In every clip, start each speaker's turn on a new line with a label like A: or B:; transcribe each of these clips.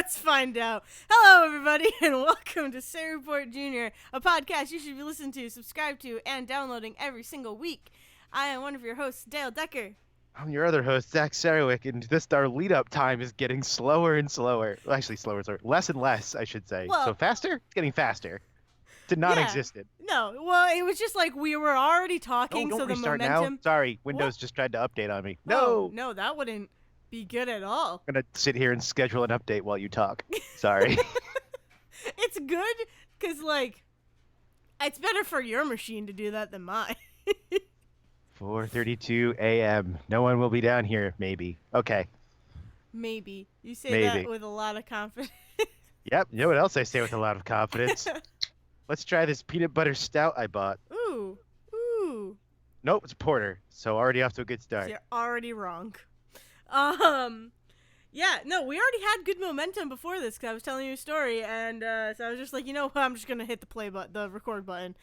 A: Let's find out. Hello, everybody, and welcome to Say Report Jr., a podcast you should be listening to, subscribe to, and downloading every single week. I am one of your hosts, Dale Decker.
B: I'm your other host, Zack, and our lead-up time is getting slower and slower. Well, actually, slower, less and less, I should say.
A: Well,
B: so faster? It's getting faster. To non-existent.
A: Yeah. No, well, it was just like we were already talking,
B: Don't
A: so the
B: restart
A: momentum...
B: now. Sorry, Windows just tried to update on me.
A: Oh, no, that wouldn't be good at all.
B: I'm going to sit here and schedule an update while you talk. Sorry.
A: It's good, because, like, it's better for your machine to do that than mine.
B: 4:32 a.m. No one will be down here, maybe. Okay.
A: Maybe. You say that with a lot of confidence.
B: Yep. You know what else I say with a lot of confidence? Let's try this peanut butter stout I bought.
A: Ooh.
B: Nope, it's porter. So already off to a good start.
A: So you're already wrong. Yeah, no, we already had good momentum before this because I was telling you a story, and so I was just like, you know what, I'm just gonna hit the record button,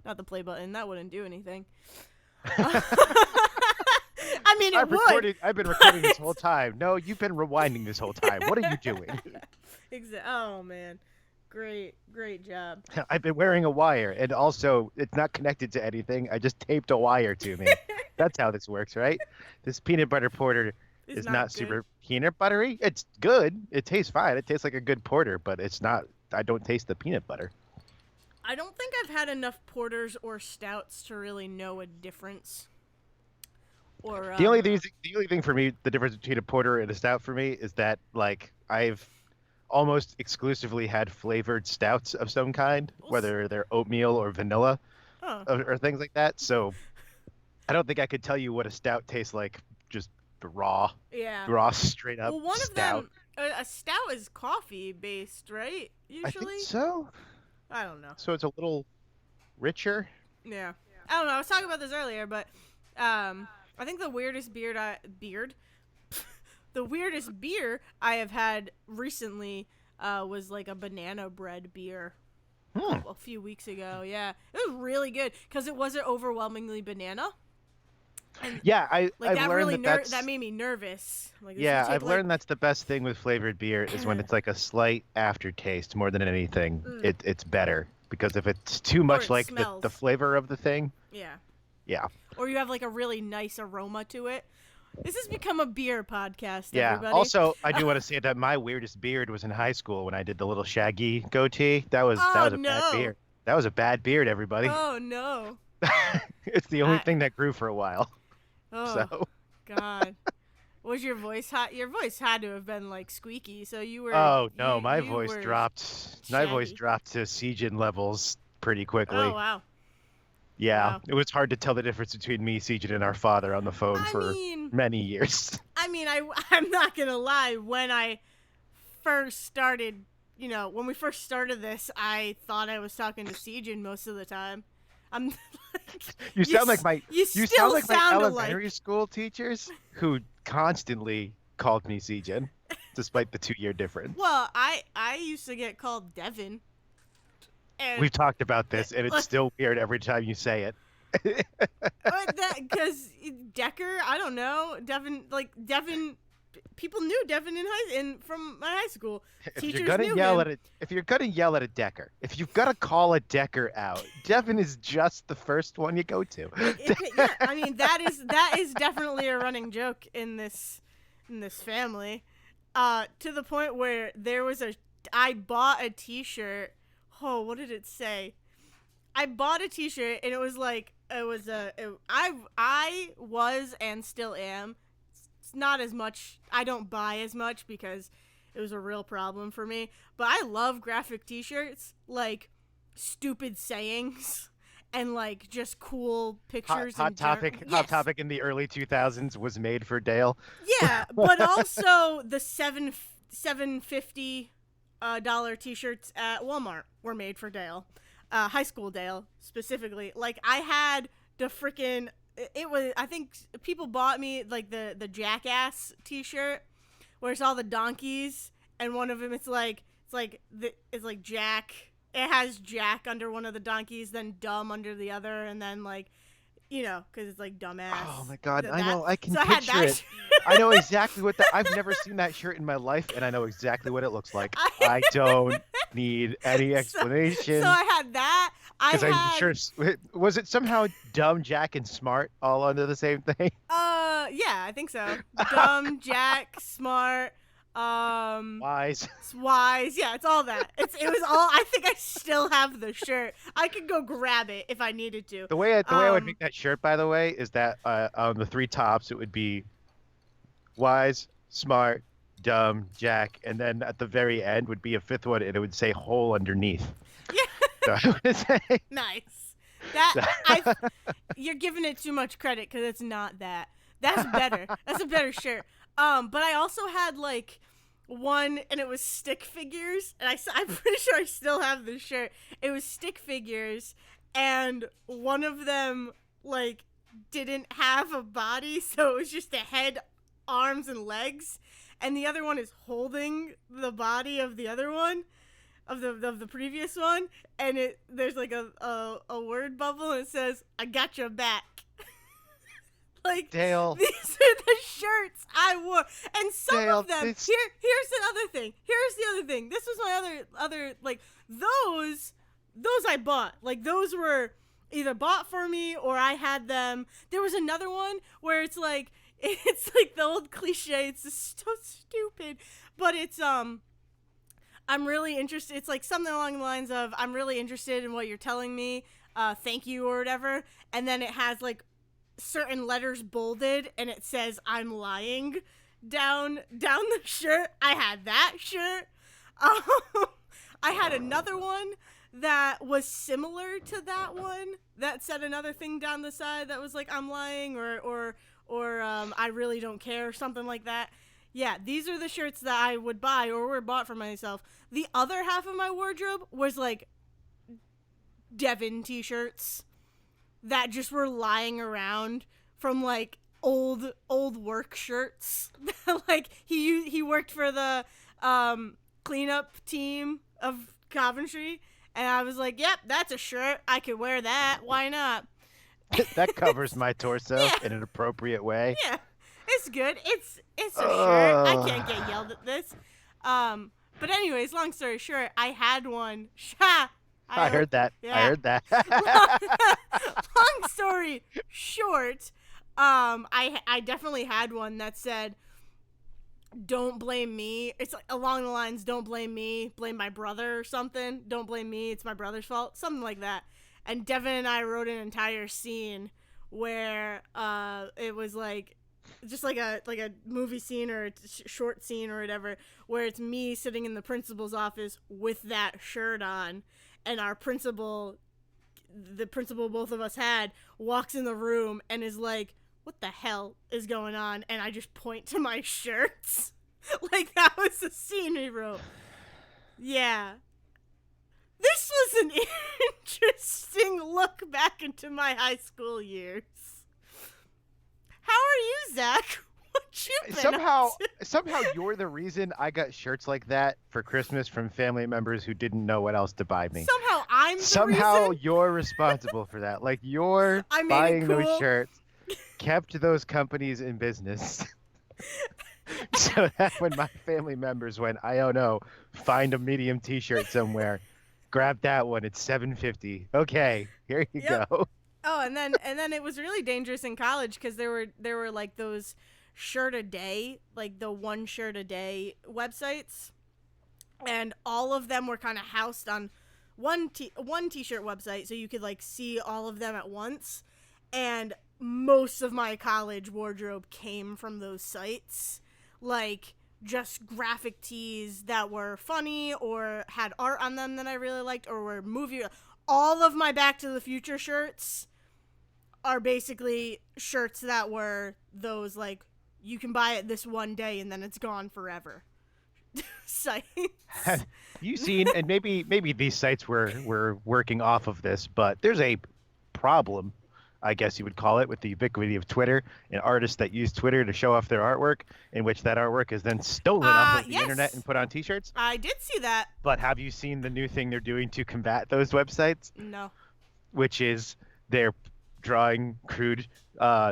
A: not the play button. That wouldn't do anything. I mean,
B: I've been recording this whole time. No, you've been rewinding this whole time. What are you doing?
A: Oh man, great job.
B: I've been wearing a wire, and also it's not connected to anything. I just taped a wire to me. That's how this works, right? This peanut butter porter is not super peanut buttery. It's good. It tastes fine. It tastes like a good porter, but it's not. I don't taste the peanut butter.
A: I don't think I've had enough porters or stouts to really know a difference. Or
B: the only thing for me, the difference between a porter and a stout for me is that, like, I've almost exclusively had flavored stouts of some kind, whether they're oatmeal or vanilla or things like that. So I don't think I could tell you what a stout tastes like just raw.
A: Yeah.
B: Raw, straight up.
A: Well, one
B: stout.
A: of them, a stout is coffee based, right? Usually.
B: I think so.
A: I don't know.
B: So it's a little richer.
A: Yeah. I don't know. I was talking about this earlier, but I think the weirdest beer I have had recently was like a banana bread beer a few weeks ago. Yeah, it was really good because it wasn't overwhelmingly banana. And
B: yeah,
A: I've
B: learned
A: really
B: that
A: made me nervous. Like,
B: I've learned that's the best thing with flavored beer is when it's like a slight aftertaste more than anything. It's better because if it's too much like the flavor of the thing. Yeah.
A: Or you have like a really nice aroma to it. This has become a beer podcast,
B: yeah.
A: Everybody.
B: Also, I do want to say that my weirdest beard was in high school when I did the little shaggy goatee. That was a bad beard. That was a bad beard, everybody.
A: Oh no.
B: It's the only thing that grew for a while.
A: Oh
B: so.
A: God. Was your voice hot? Your voice had to have been like squeaky. So you were.
B: Oh no, my voice dropped.
A: Shaggy.
B: My voice dropped to Siegen levels pretty quickly.
A: Oh wow.
B: Yeah,
A: wow.
B: It was hard to tell the difference between me, Siegen, and our father on the phone for many years.
A: I mean, I'm not gonna lie. When I first started, when we first started this, I thought I was talking to Siegen most of the time. I'm like,
B: you sound like my
A: elementary
B: elementary school teachers who constantly called me Siegen, despite the 2-year difference.
A: Well, I used to get called Devin.
B: We've talked about this, and it's still weird every time you say it.
A: Because Decker, I don't know, Devin. People knew Devin from my high school.
B: If you're gonna yell at a Decker, if you've got to call a Decker out, Devin is just the first one you go to.
A: Yeah, I mean that is definitely a running joke in this family, to the point where I bought a T-shirt. Oh, what did it say? I bought a T-shirt and it was I was and still am. It's not as much. I don't buy as much because it was a real problem for me. But I love graphic T-shirts, like stupid sayings and like just cool pictures.
B: Hot Topic in the early 2000s was made for Dale.
A: Yeah, but also the $7.50 T-shirts at Walmart were made for Dale, high school Dale specifically. Like I had the freaking. It was. I think people bought me like the Jackass T-shirt, where it's all the donkeys, and one of them it's like Jack. It has Jack under one of the donkeys, then Dumb under the other, and then like you know, because it's like dumbass.
B: Oh my God, I
A: that.
B: know. I can
A: So I had
B: picture
A: that.
B: it. I know exactly what that. I've never seen that shirt in my life, and I know exactly what it looks like. I don't need any
A: so
B: explanation
A: I had that. I
B: because I'm
A: had
B: sure. Was it somehow dumb, Jack, and smart all under the same thing?
A: yeah, I think so. Dumb, Jack, smart,
B: Wise.
A: wise. Yeah, it's all that. It was all. I think I still have the shirt. I could go grab it if I needed to.
B: The way I would make that shirt, by the way, is that on the three tops it would be wise, smart, dumb, Jack, and then at the very end would be a fifth one, and it would say whole underneath.
A: Yeah.
B: So I would say
A: Nice. That you're giving it too much credit because it's not that. That's better. That's a better shirt. But I also had like one, and it was stick figures, and I'm pretty sure I still have this shirt. It was stick figures, and one of them like didn't have a body, so it was just a head, arms, and legs, and the other one is holding the body of the other one. Of the previous one, and there's like a word bubble, and it says, "I got your back." Like,
B: Dale.
A: these are the shirts I wore, and some
B: Dale,
A: of them.
B: this-
A: Here's the other thing. Here's the other thing. This was my other like those I bought. Like those were either bought for me or I had them. There was another one where it's like the old cliche. It's just so stupid, but it's I'm really interested. It's like something along the lines of, I'm really interested in what you're telling me. Thank you or whatever. And then it has like certain letters bolded and it says, I'm lying down the shirt. I had that shirt. I had another one that was similar to that one that said another thing down the side that was like, I'm lying or I really don't care or something like that. Yeah, these are the shirts that I would buy or were bought for myself. The other half of my wardrobe was like Devin t-shirts that just were lying around from like old work shirts. Like he worked for the cleanup team of Coventry, and I was like, "Yep, that's a shirt. I could wear that. Why not?"
B: That covers my torso
A: Yeah.
B: in an appropriate way.
A: Yeah. It's good. It's a shirt. I can't get yelled at this. But anyways, long story short, I had one.
B: I heard that.
A: Yeah.
B: I heard that.
A: Long story short, I definitely had one that said, "Don't blame me." It's like along the lines, "Don't blame me, blame my brother" or something. "Don't blame me, it's my brother's fault," something like that. And Devin and I wrote an entire scene where it was like just like a movie scene or a short scene or whatever, where it's me sitting in the principal's office with that shirt on, and our principal, the principal both of us had, walks in the room and is like, "What the hell is going on?" And I just point to my shirts. Like that was the scene we wrote. Yeah. This was an interesting look back into my high school years. How are you, Zach? What you been
B: Somehow
A: up to?
B: somehow you're the reason I got shirts like that for Christmas from family members who didn't know what else to buy me.
A: Somehow I'm the
B: Somehow
A: reason?
B: you're responsible for that. Like you're
A: I made it
B: buying those
A: cool.
B: shirts, kept those companies in business. So that when my family members went, I don't know, find a medium t-shirt somewhere, grab that one, it's $7.50. Okay, here you
A: Yep.
B: go.
A: Oh, and then it was really dangerous in college because there were like those shirt a day, like the one shirt a day websites, and all of them were kind of housed on one t-shirt website, so you could like see all of them at once. And most of my college wardrobe came from those sites, like just graphic tees that were funny or had art on them that I really liked or were movie. All of my Back to the Future shirts are basically shirts that were those like, you can buy it this one day and then it's gone forever sites.
B: Have you seen, and maybe these sites were working off of this, but there's a problem, I guess you would call it, with the ubiquity of Twitter and artists that use Twitter to show off their artwork, in which that artwork is then stolen off of the
A: Yes.
B: internet and put on t-shirts.
A: I did see that.
B: But have you seen the new thing they're doing to combat those websites?
A: No.
B: Which is they're drawing crude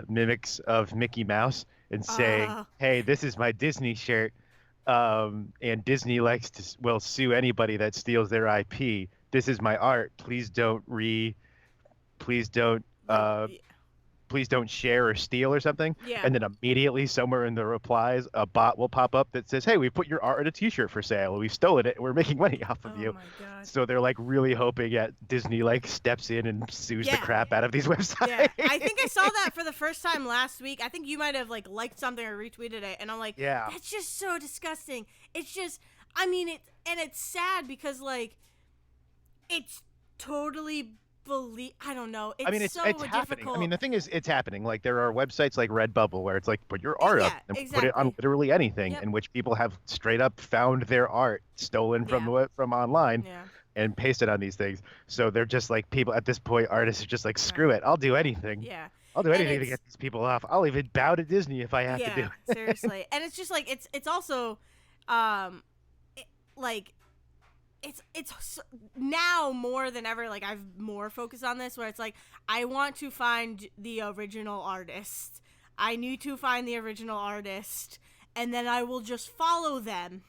B: mimics of Mickey Mouse and saying,
A: Uh,
B: "Hey, this is my Disney shirt." And Disney will sue anybody that steals their IP. This is my art. Please don't
A: like,
B: please don't share or steal or something.
A: yeah.
B: And then immediately somewhere in the replies, a bot will pop up that says, "Hey, we put your art in a T-shirt for sale. We've stolen it. And we're making money off of
A: Oh
B: you."
A: my god.
B: So they're like really hoping that Disney like steps in and sues the
A: Yeah.
B: crap out of these websites.
A: Yeah, I think I saw that for the first time last week. I think you might have like liked something or retweeted it, and I'm like,
B: Yeah.
A: that's just so disgusting. It's just, I mean, it's sad because like, it's totally I don't know. It's
B: I mean,
A: so
B: it's happening.
A: difficult.
B: I mean, the thing is, it's happening. Like there are websites like Redbubble where it's like put your art up
A: Yeah,
B: and put it
A: exactly.
B: on literally anything,
A: Yep.
B: in which people have straight up found their art stolen from from online
A: Yeah.
B: and pasted on these things. So they're just like people at this point. Artists are just like, screw it, I'll do anything.
A: Yeah.
B: I'll do
A: And
B: anything to get these people off. I'll even bow to Disney if I have to do it.
A: Seriously. And it's just like it's also like it's now more than ever, like I've more focused on this where it's like I want to find the original artist. I need to find the original artist and then I will just follow them.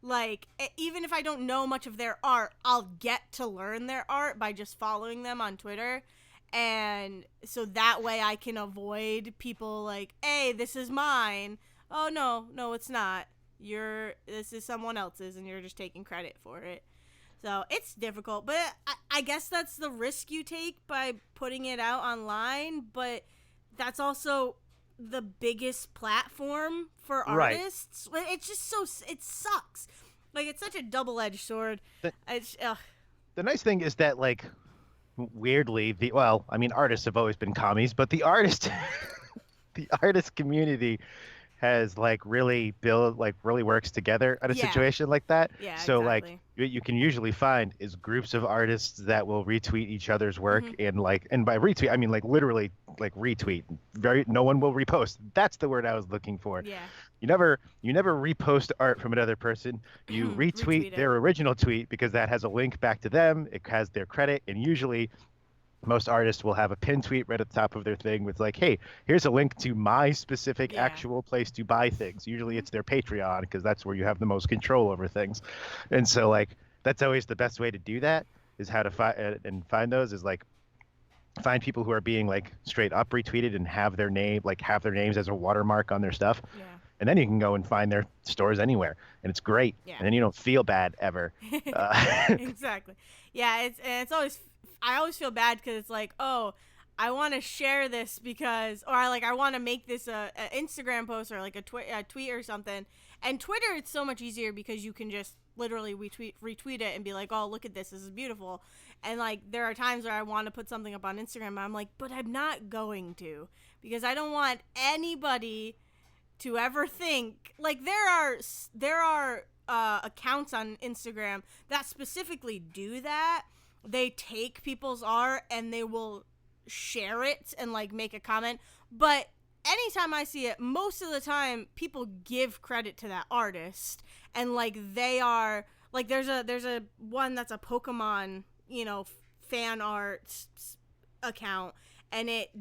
A: Like even if I don't know much of their art, I'll get to learn their art by just following them on Twitter. And so that way I can avoid people like, "Hey, this is mine." "Oh no, it's not. This is someone else's and you're just taking credit for it." So it's difficult, but I guess that's the risk you take by putting it out online, but that's also the biggest platform for
B: Right.
A: artists. It's just it sucks. Like it's such a double-edged sword.
B: The nice thing is that like weirdly I mean artists have always been commies, but the artist the artist community has like really really works together at a situation like that.
A: Yeah,
B: So
A: exactly.
B: like what you can usually find is groups of artists that will retweet each other's work, and by retweet I mean like literally like retweet. No one will repost. That's the word I was looking for.
A: Yeah.
B: You never repost art from another person. You
A: Retweet it.
B: their original tweet because that has a link back to them. It has their credit, and usually most artists will have a pin tweet right at the top of their thing with like, "Hey, here's a link to my specific actual place to buy things." Usually it's their Patreon because that's where you have the most control over things. And so like that's always the best way to do that is how to find those is like find people who are being like straight up retweeted and have their names as a watermark on their stuff.
A: Yeah.
B: And then you can go and find their stores anywhere, and it's great.
A: Yeah.
B: And then you don't feel bad ever.
A: Exactly. Yeah, it's always I always feel bad because it's like, oh, I want to share this because, or I want to make this a Instagram post or like a tweet or something. And Twitter, it's so much easier because you can just literally retweet it and be like, oh, look at this is beautiful. And like there are times where I want to put something up on Instagram, and I'm like, but I'm not going to because I don't want anybody to ever think like there are accounts on Instagram that specifically do that. They take people's art and they will share it and like make a comment, but anytime I see it, most of the time people give credit to that artist, and like they are like there's a one that's a Pokemon, fan art account, and it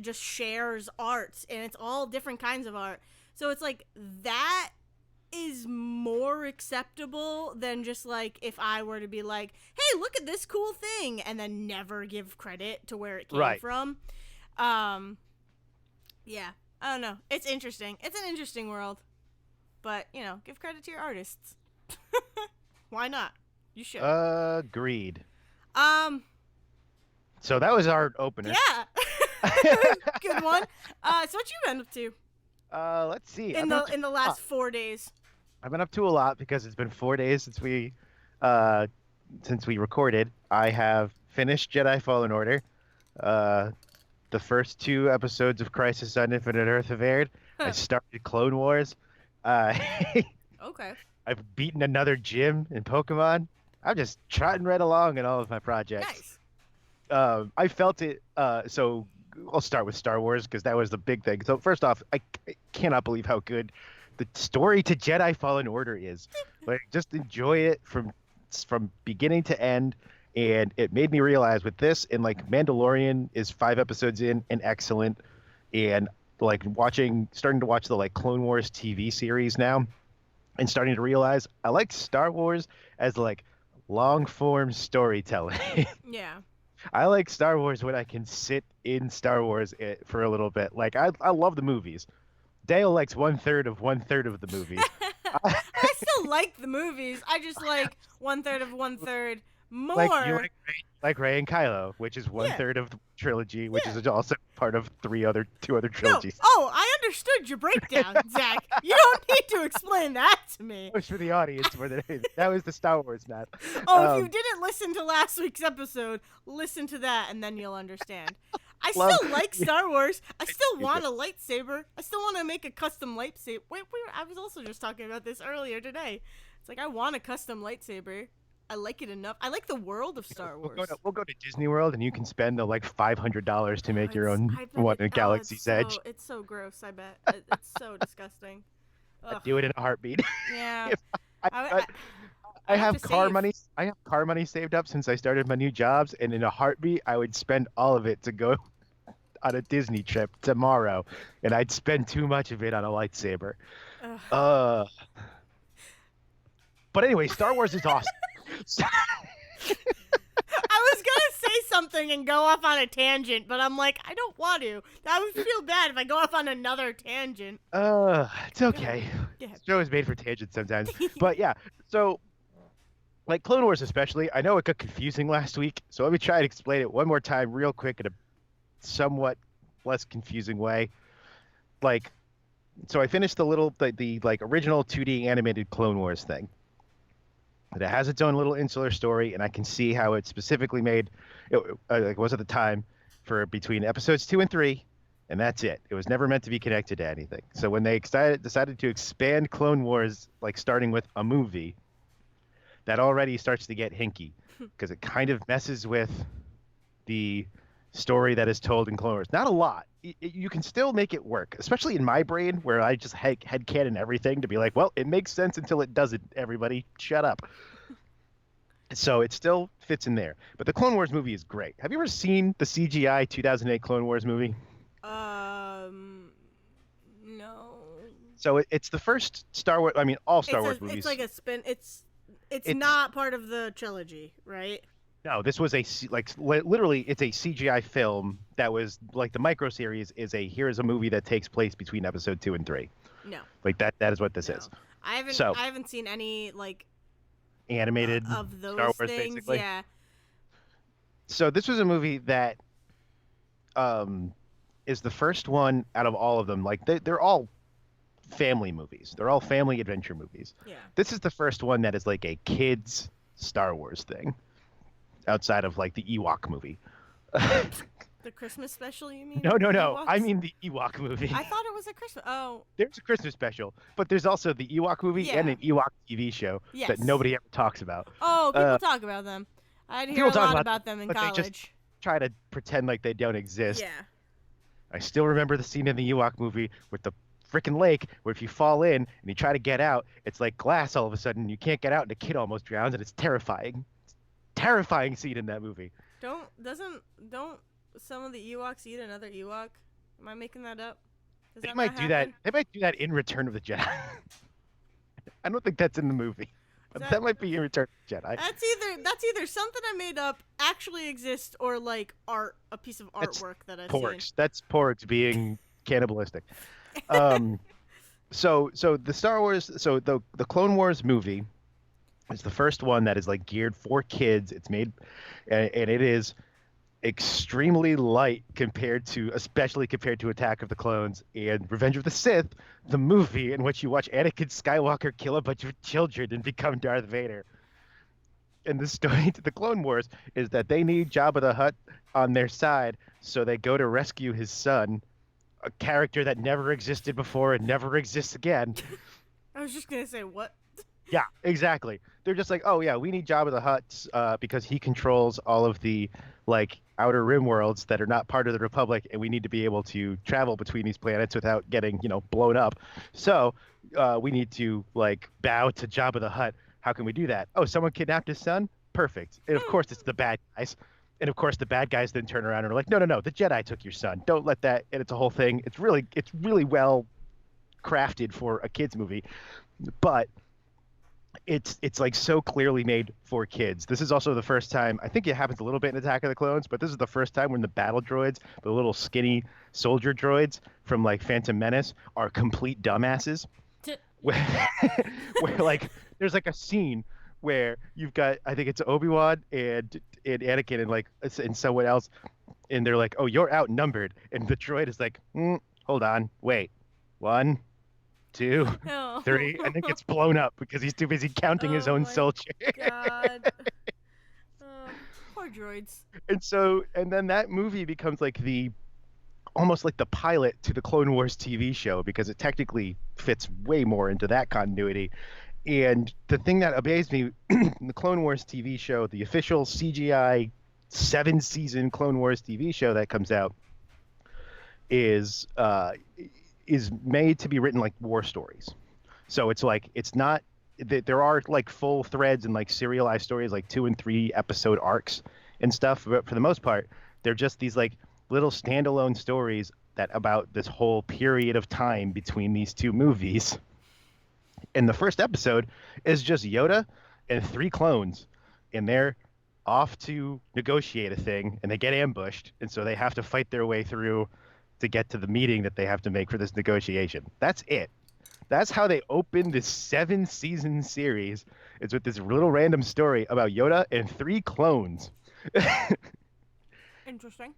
A: just shares art, and it's all different kinds of art. So it's like that is more acceptable than just like if I were to be like, "Hey, look at this cool thing," and then never give credit to where it came from. Yeah, I don't know. It's interesting. It's an interesting world, but give credit to your artists. Why not? You should.
B: Agreed. So that was our opener.
A: Yeah. Good one. So what you been up to?
B: Let's see.
A: In the last 4 days.
B: I've been up to a lot because it's been 4 days since we recorded. I have finished Jedi Fallen Order. The first 2 episodes of Crisis on Infinite Earth have aired. I started Clone Wars.
A: Okay.
B: I've beaten another gym in Pokemon. I'm just trotting right along in all of my projects.
A: Nice.
B: I felt it. So I'll start with Star Wars because that was the big thing. So first off, I cannot believe how good the story to Jedi Fallen Order is. Like, just enjoy it from beginning to end. And it made me realize with this and like Mandalorian is 5 episodes in and excellent, and like starting to watch the like Clone Wars TV series now, and starting to realize I like Star Wars as like long form storytelling.
A: Yeah.
B: I like Star Wars when I can sit in Star Wars for a little bit. Like I love the movies. Dale likes one third of the movies.
A: I still like the movies. I just like one third of one third
B: Like you
A: more.
B: like Rey and Kylo, which is one
A: Yeah.
B: third of the trilogy, which
A: Yeah.
B: is also part of two other
A: No.
B: trilogies.
A: Oh, I understood your breakdown, Zach. You don't need to explain that to me.
B: That was for the audience more than anything. That was the Star Wars math.
A: Oh, if you didn't listen to last week's episode, listen to that and then you'll understand. I
B: Love-
A: still like Star Wars. I still want a lightsaber. I still want to make a custom lightsaber. Wait, I was also just talking about this earlier today. It's like I want a custom lightsaber. I like it enough. I like the world of Star Wars.
B: We'll go to Disney World, and you can spend the like $500 to make your own
A: I bet
B: one in
A: it's
B: Galaxy's
A: so,
B: Edge.
A: It's so gross. I bet it's so disgusting.
B: I'd
A: Ugh.
B: do it in a heartbeat.
A: Yeah.
B: If I
A: have
B: have
A: to
B: car
A: save.
B: money. I have car money saved up since I started my new jobs, and in a heartbeat, I would spend all of it to go on a Disney trip tomorrow, and I'd spend too much of it on a lightsaber.
A: Ugh.
B: But anyway, Star Wars is awesome.
A: I was gonna say something and go off on a tangent, but I'm like, I don't want to. I would feel bad if I go off on another tangent.
B: It's okay.
A: Yeah.
B: This show is made for tangents sometimes. But yeah, so like Clone Wars especially, I know it got confusing last week, so let me try and explain it one more time real quick in a somewhat less confusing way. Like, so I finished the like original 2D animated Clone Wars thing. It has its own little insular story, and I can see how it specifically made it was at the time for between episodes 2 and 3, and that's it. It was never meant to be connected to anything. So when they decided to expand Clone Wars, like starting with a movie, that already starts to get hinky because it kind of messes with the story that is told in Clone Wars. Not a lot. You can still make it work, especially in my brain where I just head canon everything to be like, well, it makes sense until it doesn't. Everybody, shut up. So it still fits in there. But the Clone Wars movie is great. Have you ever seen the CGI 2008 Clone Wars movie?
A: No.
B: So it's the first Star Wars. I mean, all Star Wars movies.
A: It's like a spin. It's not part of the trilogy, right?
B: No, this was literally it's a CGI film that was like the micro series is here's a movie that takes place between episode 2 and 3.
A: No.
B: Like that is what this is.
A: I haven't
B: So-
A: I haven't seen any like
B: Animated
A: of those
B: Star Wars,
A: things.
B: basically.
A: Yeah.
B: So this was a movie that is the first one out of all of them. Like they're all family movies. They're all family adventure movies.
A: Yeah.
B: This is the first one that is like a kids Star Wars thing outside of like the Ewok movie.
A: The Christmas special, you mean?
B: No.
A: Ewoks?
B: I mean the Ewok movie.
A: I thought it was a Christmas. Oh.
B: There's a Christmas special, but there's also the Ewok movie and an Ewok TV show
A: Yes.
B: that nobody ever talks about.
A: Oh, people talk about them. I'd hear
B: people
A: a
B: talk
A: lot
B: about
A: about them in
B: but they
A: college.
B: just try to pretend like they don't exist.
A: Yeah.
B: I still remember the scene in the Ewok movie with the freaking lake where if you fall in and you try to get out, it's like glass all of a sudden. You can't get out and the kid almost drowns and it's terrifying. Terrifying scene in that movie.
A: Don't some of the Ewoks eat another Ewok? Am I making that up? Does
B: They
A: that
B: might
A: not
B: do that.
A: happen?
B: They might do that in Return of the Jedi. I don't think that's in the movie. That might be in Return of the Jedi.
A: That's either something I made up, actually exists, or like a piece of
B: That's
A: artwork that I've
B: Porgs.
A: seen.
B: That's Porgs being cannibalistic. So the Star Wars, so the Clone Wars movie is the first one that is like geared for kids. It's made, and it is extremely light especially compared to Attack of the Clones and Revenge of the Sith, the movie in which you watch Anakin Skywalker kill a bunch of children and become Darth Vader. And the story to the Clone Wars is that they need Jabba the Hutt on their side, so they go to rescue his son, a character that never existed before and never exists again.
A: I was just gonna say what?
B: Yeah, exactly. They're just like, oh yeah, we need Jabba the Hutt because he controls all of the like outer rim worlds that are not part of the Republic, and we need to be able to travel between these planets without getting blown up. So we need to like bow to Jabba the Hutt. How can we do that? Oh, someone kidnapped his son. perfect. And of course, it's the bad guys. And of course, the bad guys then turn around and are like, no, no, no, the Jedi took your son. Don't let that. And it's a whole thing. It's really well crafted for a kids movie, but it's like so clearly made for kids. This is also the first time, I think it happens a little bit in Attack of the Clones, but this is the first time when the battle droids, the little skinny soldier droids from like Phantom Menace, are complete dumbasses. where, where like there's like a scene where you've got, I think it's Obi-Wan and Anakin and like and someone else, and they're like, oh, you're outnumbered, and the droid is like, hold on, wait, 1, 2, 3, and then gets blown up because he's too busy counting his own soldier.
A: God. Poor droids.
B: And then that movie becomes like almost like the pilot to the Clone Wars TV show, because it technically fits way more into that continuity. And the thing that amazed me in the Clone Wars TV show, the official CGI 7-season Clone Wars TV show that comes out, is made to be written like war stories. So it's like, it's not, there are like full threads and like serialized stories, like 2 and 3 episode arcs and stuff, but for the most part they're just these like little standalone stories that about this whole period of time between these 2 movies. And the first episode is just Yoda and 3 clones, and they're off to negotiate a thing, and they get ambushed, and so they have to fight their way through to get to the meeting that they have to make for this negotiation. That's it. That's how they open this 7-season series. It's with this little random story about Yoda and 3 clones.
A: Interesting.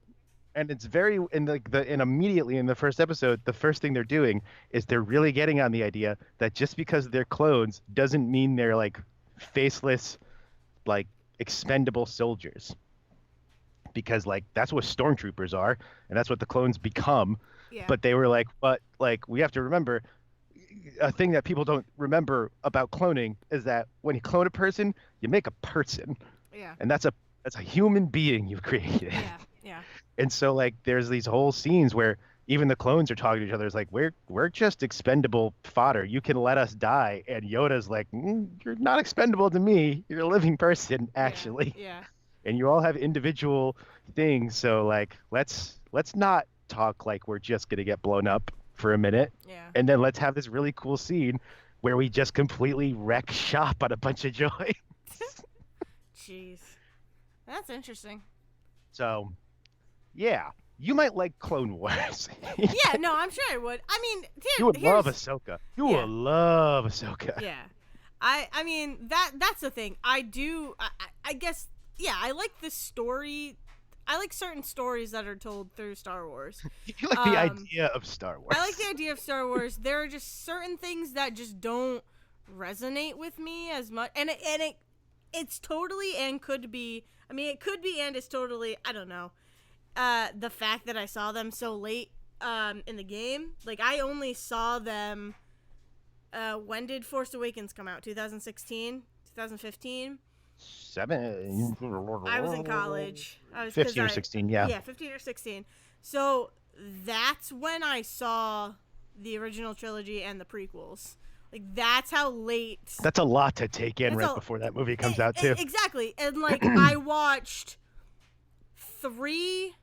B: And it's very and immediately in the first episode, the first thing they're doing is they're really getting on the idea that just because they're clones doesn't mean they're like faceless, like expendable soldiers. Because like that's what stormtroopers are, and that's what the clones become.
A: Yeah.
B: But they were like, but like we have to remember, a thing that people don't remember about cloning is that when you clone a person, you make a person.
A: Yeah.
B: And that's a human being you've created.
A: Yeah. Yeah.
B: And so like there's these whole scenes where even the clones are talking to each other. It's like, we're just expendable fodder. You can let us die. And Yoda's like, you're not expendable to me. You're a living person, actually.
A: Yeah.
B: And you all have individual things. So like, let's not talk like we're just gonna get blown up for a minute.
A: Yeah.
B: And then let's have this really cool scene where we just completely wreck shop on a bunch of joy.
A: Jeez. That's interesting.
B: So, yeah, you might like Clone Wars.
A: Yeah, no, I'm sure I would. I mean,
B: you would love Ahsoka. You would love Ahsoka.
A: Yeah. I mean, that's the thing. I guess, yeah, I like the story. I like certain stories that are told through Star Wars.
B: You like the idea of Star Wars.
A: I like the idea of Star Wars. There are just certain things that just don't resonate with me as much. And it's totally and could be, I mean, it could be and it's totally, I don't know. The fact that I saw them so late in the game. Like, I only saw them, when did Force Awakens come out? 2016? 2015?
B: 7.
A: I was in college. I was
B: 15 or 16, yeah.
A: Yeah, 15 or 16. So that's when I saw the original trilogy and the prequels. Like, that's how late.
B: That's a lot to take in before that movie comes out, too.
A: Exactly. And, like, I watched 3.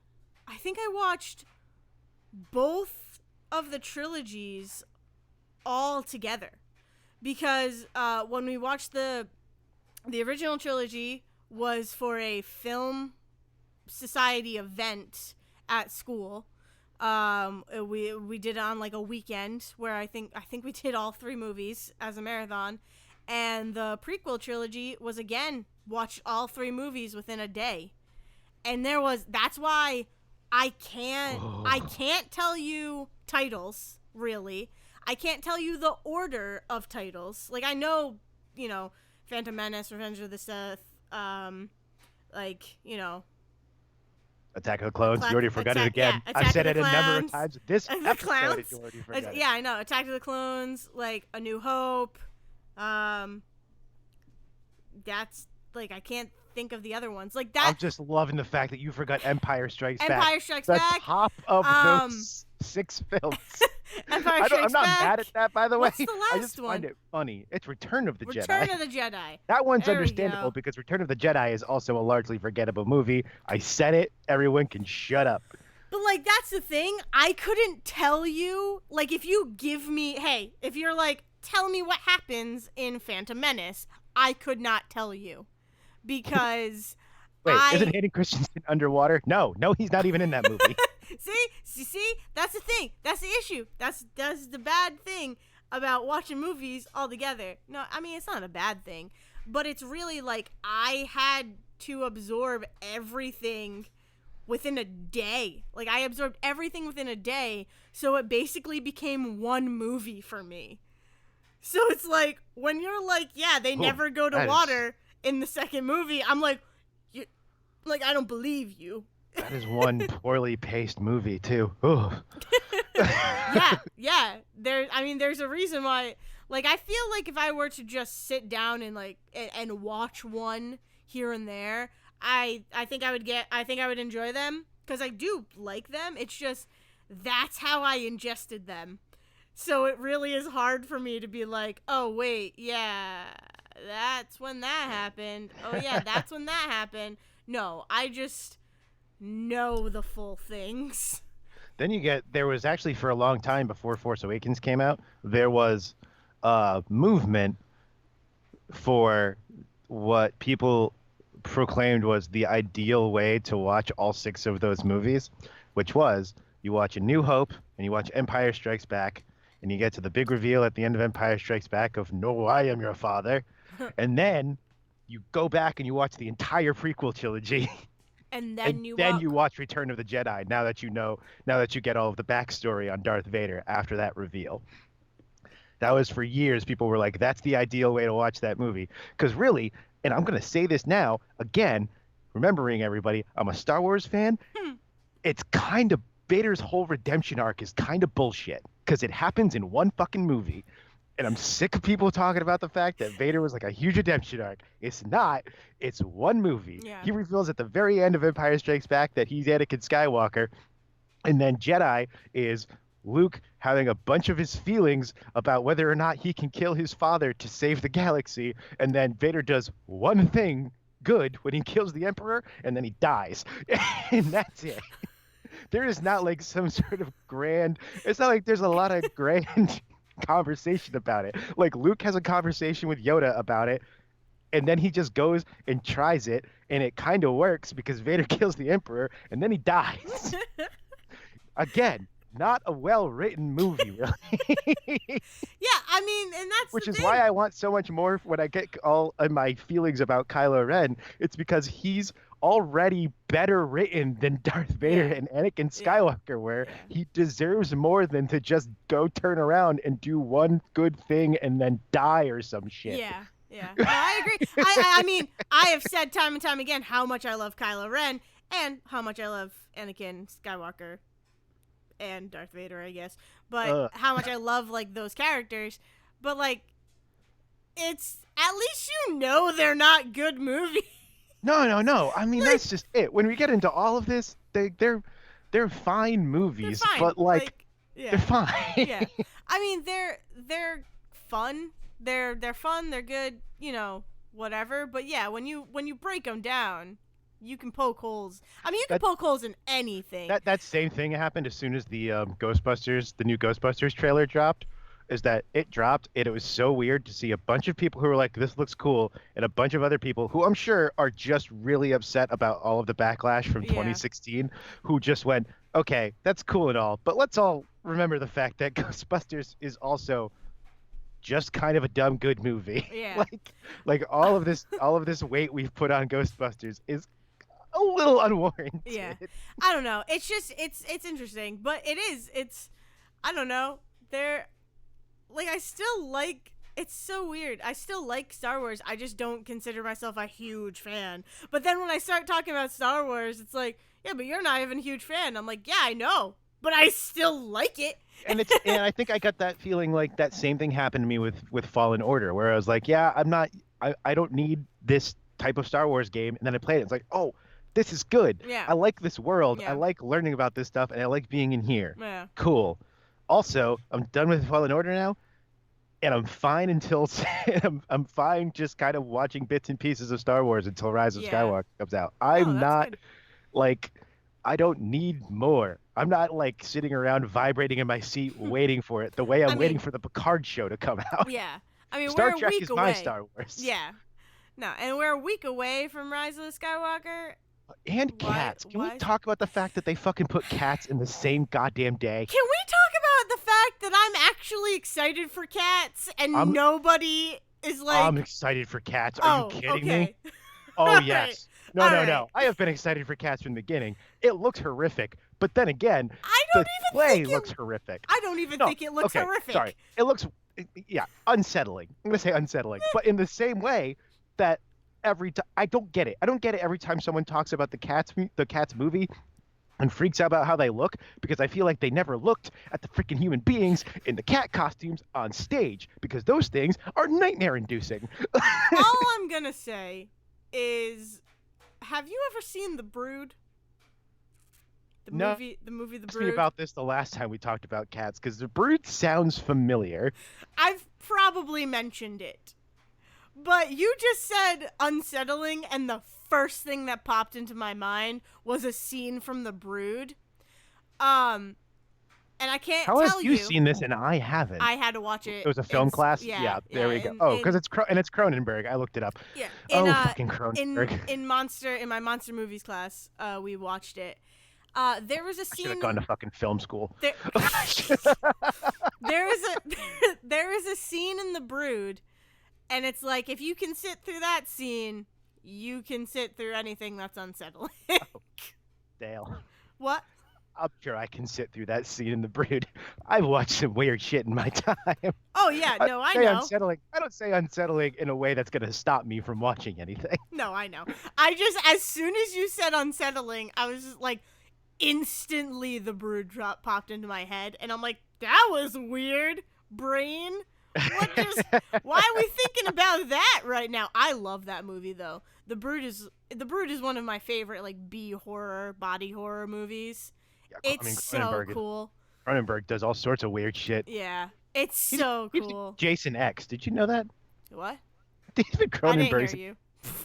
A: I think I watched both of the trilogies all together. Because when we watched the original trilogy was for a film society event at school. We did it on like a weekend where I think we did all 3 movies as a marathon, and the prequel trilogy was again watched all 3 movies within a day. And that's why I can't tell you titles, really. I can't tell you the order of titles. Like, I know, Phantom Menace, Revenge of the Sith,
B: Attack of the Clones. You already forgot it again.
A: Yeah,
B: I've said it a number of times. This episode,
A: Clowns.
B: you already forgot it.
A: Yeah, I know. Attack of the Clones, like A New Hope. That's like, I can't think of the other ones. Like that.
B: I'm just loving the fact that you forgot Empire Strikes Back.
A: Empire Strikes Back.
B: The top of those 6 films.
A: Empire
B: I'm
A: Strikes
B: not
A: Back.
B: mad at that, by the way.
A: What's the
B: I
A: last
B: just
A: one?
B: find it funny. It's Return of the
A: Return
B: Jedi.
A: of the Jedi.
B: That one's
A: There we
B: understandable
A: go.
B: because Return of the Jedi is also a largely forgettable movie. I said it. Everyone can shut up.
A: But, like, that's the thing. I couldn't tell you, like, if you give me, hey, if you're like, tell me what happens in Phantom Menace, I could not tell you. Because
B: Wait, isn't Hayden Christensen underwater? No, he's not even in that movie.
A: See, that's the thing. That's the issue. That's the bad thing about watching movies all together. No, I mean, it's not a bad thing, but it's really like I had to absorb everything within a day. Like, I absorbed everything within a day, so it basically became one movie for me. So it's like, when you're like, yeah, they never go to water in the second movie, I'm like, I don't believe you.
B: That is one poorly paced movie, too.
A: Yeah. There's a reason why. Like, I feel like if I were to just sit down and like and watch one here and there, I think I would enjoy them because I do like them. It's just that's how I ingested them. So it really is hard for me to be like, oh wait, yeah, that's when that happened. Oh yeah, that's when that happened. No, I just know the full things.
B: Then there was actually for a long time before Force Awakens came out, there was a movement for what people proclaimed was the ideal way to watch all 6 of those movies, which was you watch A New Hope and you watch Empire Strikes Back and you get to the big reveal at the end of Empire Strikes Back of, no, I am your father. And then you go back and you watch the entire prequel trilogy.
A: And then you
B: watch Return of the Jedi now that you get all of the backstory on Darth Vader after that reveal. That was for years. People were like, that's the ideal way to watch that movie. Because really, and I'm going to say this now, again, remembering everybody, I'm a Star Wars fan. It's kind of, Vader's whole redemption arc is kind of bullshit. Because it happens in one fucking movie. And I'm sick of people talking about the fact that Vader was like a huge redemption arc. It's not. It's one movie.
A: Yeah.
B: He reveals at the very end of Empire Strikes Back that he's Anakin Skywalker. And then Jedi is Luke having a bunch of his feelings about whether or not he can kill his father to save the galaxy. And then Vader does one thing good when he kills the Emperor, and then he dies. And that's it. There is not like some sort of grand... It's not like there's a lot of grand... conversation about it. Like, Luke has a conversation with Yoda about it, and then he just goes and tries it, and it kind of works because Vader kills the Emperor, and then he dies. Again, not a well-written movie, really.
A: Yeah, I mean, and that's
B: Which
A: the
B: is
A: thing.
B: why I want so much more when I get all of my feelings about Kylo Ren. It's because he's already better written than Darth Vader and Anakin Skywalker were.
A: Yeah.
B: He deserves more than to just go turn around and do one good thing and then die or some shit.
A: Yeah. No, I agree. I mean, I have said time and time again how much I love Kylo Ren and how much I love Anakin Skywalker and Darth Vader, I guess. But how much I love, like, those characters. But, like, it's... At least you know they're not good movies.
B: No. I mean, that's just it. When we get into all of this, they're fine movies,
A: They're fine.
B: but they're fine.
A: Yeah. I mean, they're fun. They're fun. They're good. You know, whatever. But yeah, when you break them down, you can poke holes. I mean, you can poke holes in anything.
B: That same thing happened as soon as the the new Ghostbusters trailer dropped. Is that it dropped, and it was so weird to see a bunch of people who were like, this looks cool, and a bunch of other people who I'm sure are just really upset about all of the backlash from 2016, who just went, okay, that's cool and all, but let's all remember the fact that Ghostbusters is also just kind of a dumb good movie.
A: Yeah.
B: like all of this weight we've put on Ghostbusters is a little unwarranted.
A: Yeah. I don't know. It's just it's interesting, but it's I don't know. I still like, it's so weird. I still like Star Wars. I just don't consider myself a huge fan. But then when I start talking about Star Wars, it's like, yeah, but you're not even a huge fan. I'm like, yeah, I know, but I still like it.
B: And I think I got that feeling like that same thing happened to me with Fallen Order, where I was like, yeah, I don't need this type of Star Wars game. And then I played it. It's like, oh, this is good.
A: Yeah.
B: I like this world.
A: Yeah.
B: I like learning about this stuff, and I like being in here.
A: Yeah.
B: Cool. Also, I'm done with Fallen Order now, and I'm fine until I'm fine just kind of watching bits and pieces of Star Wars until Rise of
A: Yeah.
B: Skywalker comes out.
A: No,
B: I'm
A: that's
B: not
A: good.
B: like I don't need more. I'm not like sitting around vibrating in my seat waiting for it the way
A: I
B: I'm waiting
A: mean,
B: for the Picard show to come out.
A: yeah. I mean,
B: Star
A: we're a
B: Trek
A: week
B: is my
A: away.
B: Star Wars.
A: Yeah. No, and we're a week away from Rise of the Skywalker.
B: And
A: Why?
B: cats. Can we
A: Why?
B: talk about the fact that they fucking put cats in the same goddamn day?
A: Can we talk about the fact that I'm actually excited for cats and
B: I'm
A: nobody is
B: I'm
A: like,
B: excited for cats. Are you
A: oh,
B: kidding me?
A: okay.
B: Oh
A: All right.
B: yes. No,
A: All
B: no,
A: right.
B: no. I have been excited for cats from the beginning. It looks horrific, but then again,
A: I
B: the
A: don't even
B: play
A: think
B: looks
A: it.
B: horrific.
A: I don't even
B: No,
A: think it looks
B: okay,
A: horrific.
B: sorry. It looks, yeah, unsettling. I'm gonna say unsettling, but in the same way that every time I don't get it. I don't get it every time someone talks about the Cats movie and freaks out about how they look because I feel like they never looked at the freaking human beings in the cat costumes on stage because those things are nightmare inducing.
A: All I'm gonna say is, have you ever seen The Brood?
B: No.
A: The movie The
B: Asked me
A: Brood.
B: about this the last time we talked about cats because the brood sounds familiar.
A: I've probably mentioned it. But you just said unsettling, and the first thing that popped into my mind was a scene from The Brood. And I can't
B: How
A: tell
B: have you seen this and I haven't?
A: I had to watch it.
B: It was a film class.
A: Yeah,
B: There we go. Oh, because it's Cronenberg. I looked it up.
A: Yeah.
B: Fucking Cronenberg.
A: In my monster movies class, we watched it. There was a
B: I should
A: scene.
B: have gone to fucking film school.
A: There, there is a scene in The Brood, and it's like if you can sit through that scene, you can sit through anything that's unsettling.
B: Dale.
A: What?
B: I'm sure I can sit through that scene in The Brood. I've watched some weird shit in my time.
A: Oh yeah, no, I
B: say
A: know.
B: Unsettling. I don't say unsettling in a way that's gonna stop me from watching anything.
A: No, I know. I just, as soon as you said unsettling, I was just like, instantly The Brood popped into my head, and I'm like, that was weird, brain. Why are we thinking about that right now? I love that movie though. The Brood is one of my favorite like B horror, body horror movies.
B: Yeah,
A: It's so cool.
B: Cronenberg does all sorts of weird shit.
A: Yeah, it's so cool.
B: Jason X. Did you know that?
A: What?
B: David
A: I didn't hear
B: Cronenberg.
A: you.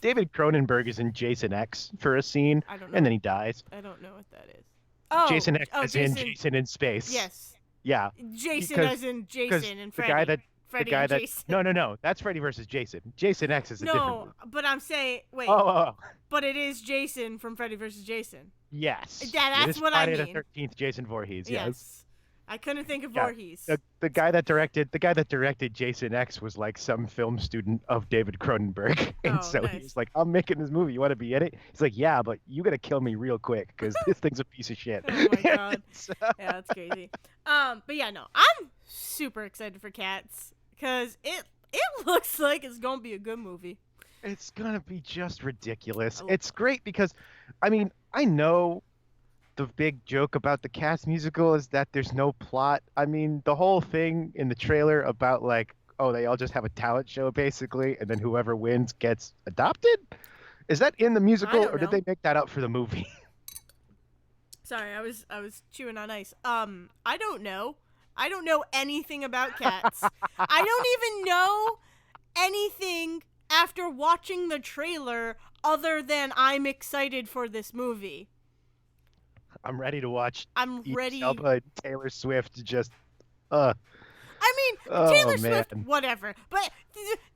B: David Cronenberg is in Jason X for a scene,
A: I don't know.
B: and then he dies.
A: I don't know what that is. Oh,
B: Jason X is in
A: Jason.
B: Jason in Space.
A: Yes.
B: Yeah.
A: Jason as in Jason and Freddy. Freddy
B: the guy
A: and
B: that
A: Jason.
B: No, that's Freddy versus Jason. Jason X is a different movie.
A: But I'm saying wait.
B: Oh.
A: But it is Jason from Freddy versus Jason.
B: Yes.
A: Yeah, that's what
B: Friday
A: I mean.
B: The 13th, Jason Voorhees.
A: Yes. I couldn't think of Voorhees.
B: The guy that directed Jason X was like some film student of David Cronenberg, and so
A: nice.
B: he was like, "I'm making this movie. You want to be in it?" He's like, "Yeah, but you gotta kill me real quick because this thing's a piece of shit."
A: Oh my god. Yeah, that's crazy. But yeah, no, I'm super excited for Cats because it looks like it's gonna be a good movie.
B: It's gonna be just ridiculous. It's great because, I mean, I know the big joke about the Cats musical is that there's no plot. I mean, the whole thing in the trailer about like, oh, they all just have a talent show basically, and then whoever wins gets adopted. Is that in the musical, or did they make that up for the movie?
A: Sorry, I was chewing on ice. I don't know. I don't know anything about cats. I don't even know anything after watching the trailer other than I'm excited for this movie.
B: I'm ready to watch.
A: I'm ready.
B: Elba and Taylor Swift just.
A: I mean, Taylor Swift,
B: man.
A: whatever. But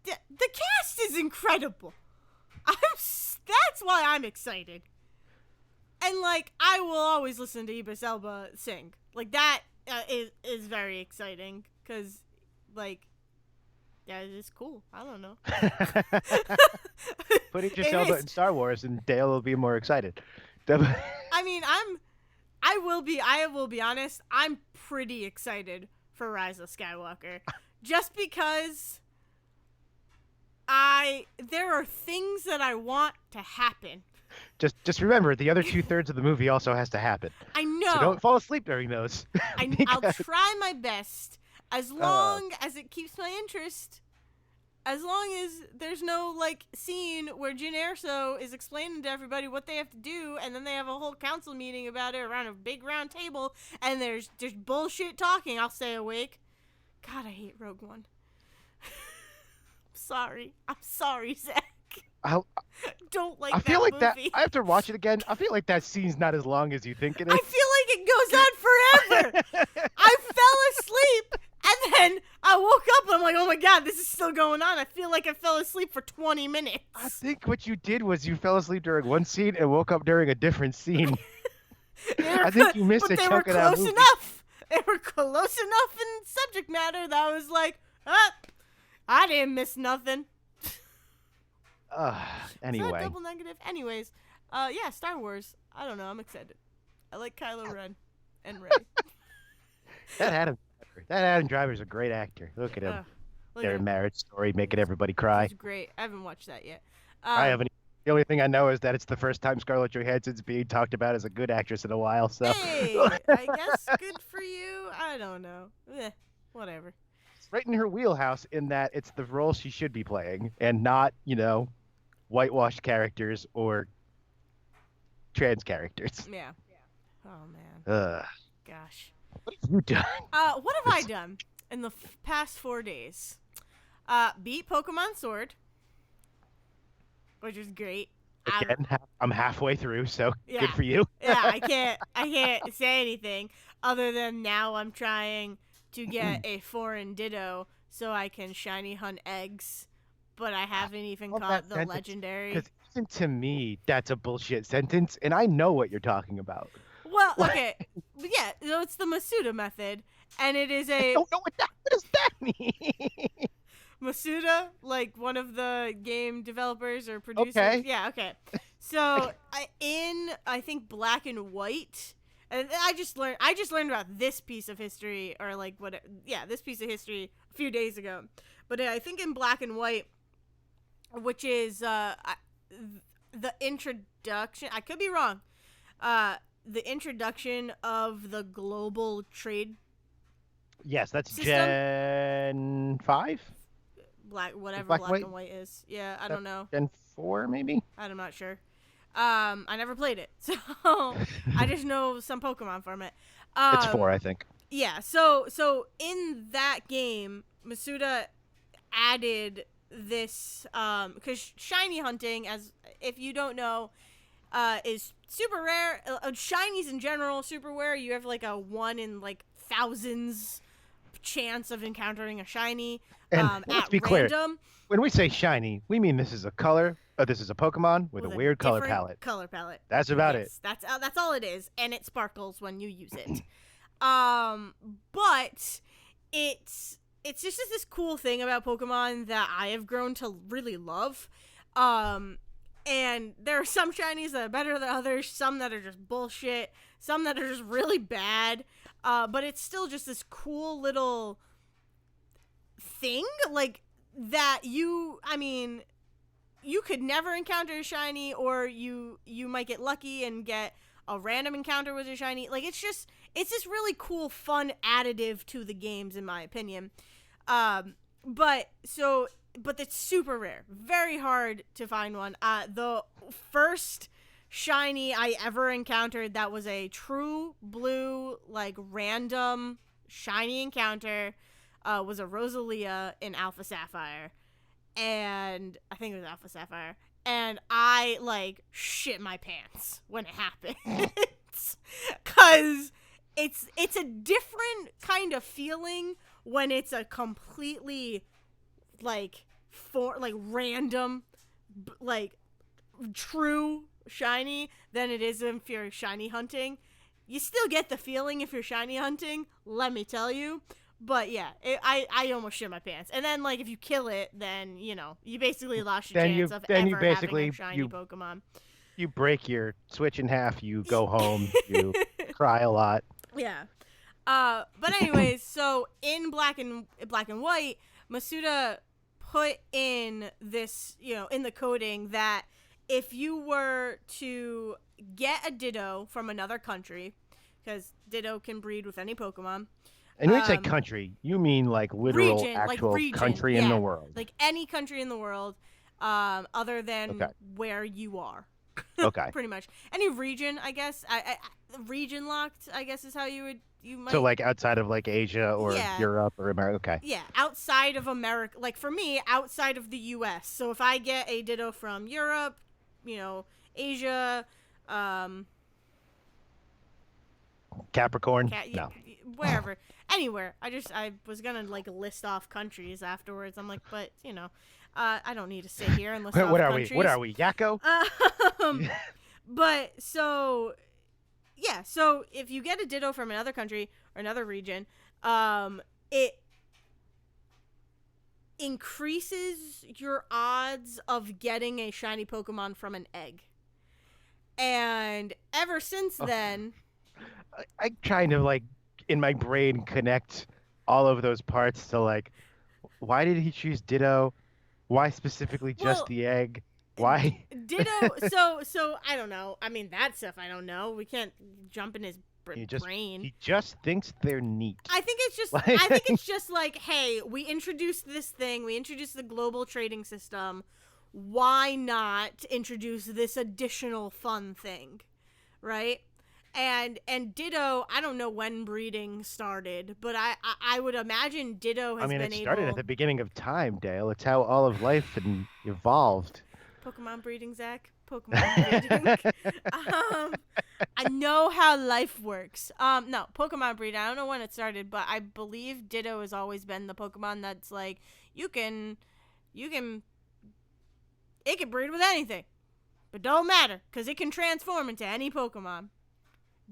A: the cast is incredible. That's why I'm excited. And like, I will always listen to Idris Elba sing. Like that is very exciting because, like, yeah, it's cool. I don't know.
B: Put Idris Elba in Star Wars, and Dale will be more excited.
A: I mean, I will be honest. I'm pretty excited for Rise of Skywalker, just because there are things that I want to happen.
B: Just remember, the other 2/3 of the movie also has to happen.
A: I know.
B: So don't fall asleep during those.
A: I'll try my best, as long as it keeps my interest. as long as there's no, like, scene where Jin Erso is explaining to everybody what they have to do, and then they have a whole council meeting about it around a big round table, and there's bullshit talking, I'll stay awake. God, I hate Rogue One. I'm sorry, Zach. Don't like that movie.
B: I feel like that. I have to watch it again. I feel like that scene's not as long as you think it is.
A: I feel like it goes on forever. I fell asleep, and then I woke up, and I'm like, oh my god, this is still going on. I feel like I fell asleep for 20 minutes.
B: I think what you did was you fell asleep during one scene and woke up during a different scene. I think you missed a chunk of that movie.
A: They were close enough in subject matter that I was like, I didn't miss nothing.
B: Anyway.
A: Is that double negative? Anyways, yeah, Star Wars. I don't know. I'm excited. I like Kylo Ren and Rey.
B: That Adam Driver's a great actor. Look at him. Their marriage story, making everybody cry.
A: It's great. I haven't watched that yet.
B: I haven't. The only thing I know is that it's the first time Scarlett Johansson's being talked about as a good actress in a while. So.
A: Hey, I guess good for you. I don't know. Whatever.
B: It's right in her wheelhouse in that it's the role she should be playing, and not, whitewashed characters or trans characters.
A: Yeah. Oh man. Gosh.
B: What have you done?
A: What have I done in the past 4 days? Beat Pokemon Sword, which is great.
B: Again, I'm halfway through, so
A: yeah.
B: Good for you.
A: Yeah, I can't say anything other than now I'm trying to get a foreign Ditto so I can shiny hunt eggs, but I haven't even caught the legendary.
B: Because even to me, that's a bullshit sentence, and I know what you're talking about.
A: Well, okay, yeah, so it's the Masuda Method, and it is a.
B: I don't know what does that mean?
A: Masuda, like one of the game developers or producers.
B: Okay.
A: Yeah, okay. So I think Black and White, and I just learned about this piece of history, or like this piece of history a few days ago. But I think in Black and White, which is the introduction. I could be wrong. The introduction of the global trade.
B: Yes, that's
A: system?
B: Gen 5.
A: Black
B: Black
A: and White is. Yeah, I don't know.
B: Gen 4, maybe?
A: I'm not sure. I never played it, so I just know some Pokemon from it.
B: It's 4, I think.
A: Yeah, so in that game, Masuda added this, because shiny hunting, as if you don't know, is super rare. Shinies in general, super rare. You have like a 1 in like thousands chance of encountering a shiny.
B: And let's be clear, when we say shiny, we mean this is a color. This is a Pokemon with a weird color palette. That's about it.
A: That's all it is, and it sparkles when you use it. But it's just this cool thing about Pokemon that I have grown to really love. And there are some shinies that are better than others, some that are just bullshit, some that are just really bad. But it's still just this cool little thing, like, that you could never encounter a shiny, or you might get lucky and get a random encounter with a shiny. Like, it's this really cool, fun additive to the games, in my opinion. But it's super rare. Very hard to find one. The first shiny I ever encountered that was a true blue, like, random shiny encounter was a Rosalia in Alpha Sapphire. And I think it was Alpha Sapphire. And I, like, shit my pants when it happened. Because it's a different kind of feeling when it's a completely, like, random, like, true shiny than it is if you're shiny hunting. You still get the feeling if you're shiny hunting, let me tell you. But yeah, I almost shit my pants. And then, like, if you kill it, then, you basically lost your chance of ever having a shiny Pokemon.
B: You break your Switch in half, you go home, you cry a lot.
A: Yeah. But anyways, so in Black and White, Masuda put in this, in the coding that if you were to get a Ditto from another country, because Ditto can breed with any Pokemon,
B: And when you say country, you mean like literal,
A: Region, like
B: actual
A: region,
B: country in the
A: yeah,
B: world.
A: like any country in the world, other than
B: Okay.
A: where you are,
B: Okay.
A: pretty much any region, I guess. Region locked, I guess, is how you
B: So
A: might,
B: like outside of like Asia or
A: yeah,
B: Europe or America. Okay.
A: yeah, outside of America. Like for me, outside of the U.S. So if I get a Ditto from Europe, Asia, um,
B: Capricorn? No.
A: wherever, anywhere. I was gonna like list off countries afterwards. I'm like, but I don't need to sit here and list off
B: What are we?
A: countries.
B: What are we? Yakko?
A: Um, but so yeah, so if you get a Ditto from another country or another region, it increases your odds of getting a shiny Pokemon from an egg. And ever since then,
B: I trying to like in my brain connect all of those parts to like why did he choose Ditto? Why specifically just
A: well,
B: the egg? Why?
A: Ditto. So I don't know. I mean, that stuff I don't know. We can't jump in his brain.
B: He just thinks they're neat.
A: I think it's just. I think it's just like, hey, we introduced this thing. We introduced the global trading system. Why not introduce this additional fun thing, right? And Ditto, I don't know when breeding started, but I would imagine Ditto has been
B: it started
A: able.
B: at the beginning of time, Dale. It's how all of life evolved.
A: Pokemon breeding, Zack. Pokemon breeding. I know how life works. No, Pokemon breeding. I don't know when it started, but I believe Ditto has always been the Pokemon that's like it can breed with anything, but don't matter because it can transform into any Pokemon.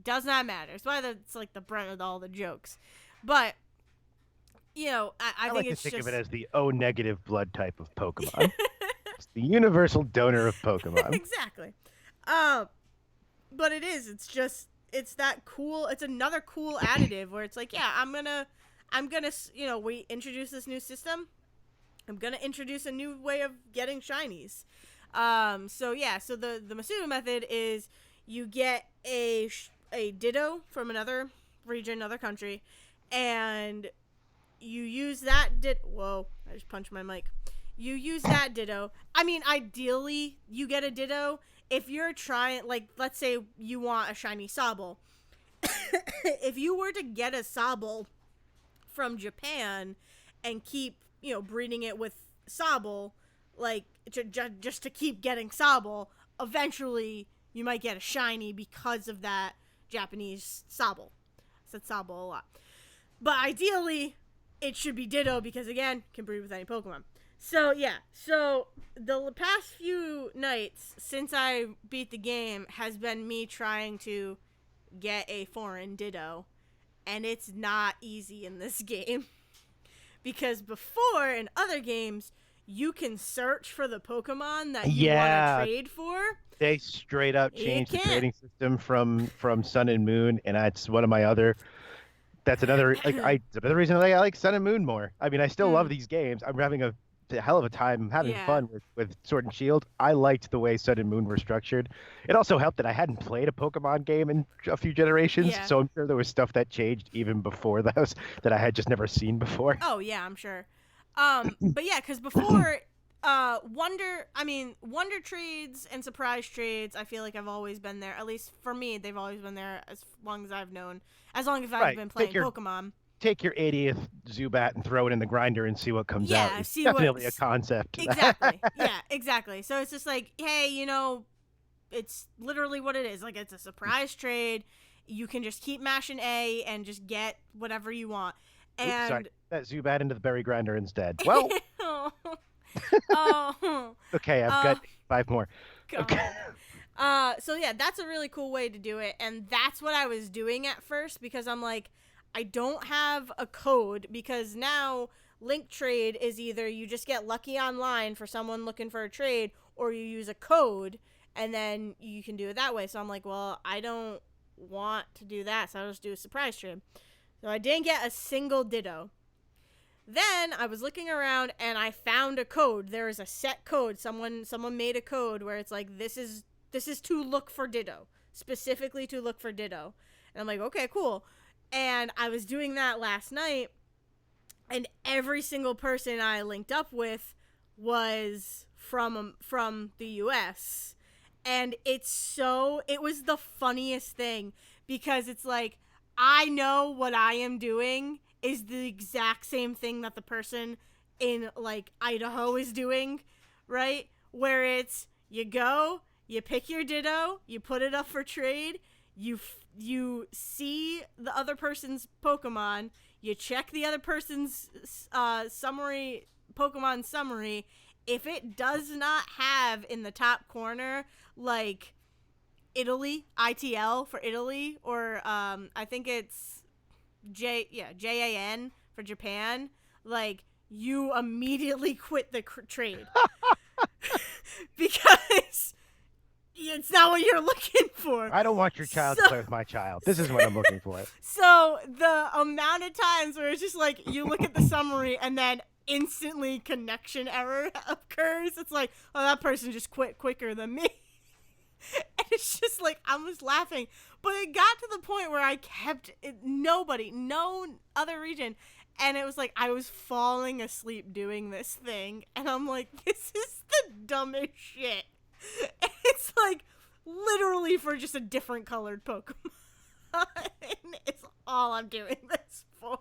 A: Does not matter. It's why it's like the brunt of all the jokes, but. I think
B: like
A: it's
B: to think
A: just...
B: of it as the O negative blood type of Pokemon. It's the universal donor of Pokemon.
A: Exactly. But it is. It's that cool. It's another cool additive where it's like, yeah, I'm gonna, we introduce this new system. I'm gonna introduce a new way of getting shinies. So the Masuda method is you get a Ditto from another region, another country, and you use that Whoa! I just punched my mic. You use that Ditto. I mean, ideally, you get a Ditto if you're trying. Like, let's say you want a shiny Sobble. If you were to get a Sobble from Japan and keep, breeding it with Sobble, like just to keep getting Sobble, eventually you might get a shiny because of that Japanese Sobble. I said Sobble a lot, but ideally it should be Ditto because, again, can breed with any Pokemon. So, yeah. So, the past few nights since I beat the game has been me trying to get a foreign Ditto. And it's not easy in this game. Because before, in other games, you can search for the Pokemon that you want to trade for.
B: They straight up changed the trading system from Sun and Moon. And that's one of my other... That's another another reason I like Sun and Moon more. I mean, I still love these games. I'm having a hell of a time having fun with Sword and Shield. I liked the way Sun and Moon were structured. It also helped that I hadn't played a Pokemon game in a few generations, so I'm sure there was stuff that changed even before those that I had just never seen before.
A: Oh yeah, I'm sure. But yeah, because before Wonder trades and surprise trades, I feel like I've always been there. At least for me, they've always been there as long as I've known. As long as I've been playing Pokemon.
B: Take your 80th Zubat and throw it in the grinder and see what comes out. It's definitely a concept.
A: Exactly. Yeah, exactly. So it's just like, hey, it's literally what it is. Like, it's a surprise trade. You can just keep mashing A and just get whatever you want. And
B: oops, sorry. That Zubat into the berry grinder instead. Well.
A: Oh.
B: Okay, I've got 5 more. Okay.
A: So yeah, that's a really cool way to do it, and that's what I was doing at first because I'm like, I don't have a code because now Link Trade is either you just get lucky online for someone looking for a trade, or you use a code and then you can do it that way. So I'm like, well, I don't want to do that, so I'll just do a surprise trade. So I didn't get a single Ditto. Then I was looking around and I found a code. There is a set code. Someone made a code where it's like, this is to look for Ditto, specifically to look for Ditto. And I'm like, okay, cool. And I was doing that last night, and every single person I linked up with was from the US. And it was the funniest thing, because it's like, I know what I am doing is the exact same thing that the person in like Idaho is doing, right? Where it's, you go, you pick your Ditto, you put it up for trade, you see the other person's Pokemon, you check the other person's Pokemon summary. If it does not have in the top corner, like, Italy, ITL for Italy, or I think it's JAN for Japan, like, you immediately quit the trade. Because it's not what you're looking for.
B: I don't want your child to play with my child. This is what I'm looking for.
A: So the amount of times where it's just like, you look at the summary and then instantly connection error occurs, it's like, oh, that person just quit quicker than me. And it's just like, I was laughing. But it got to the point where I kept no other region. And it was like, I was falling asleep doing this thing. And I'm like, this is the dumbest shit. And it's like, literally for just a different colored Pokemon. It's all I'm doing this for.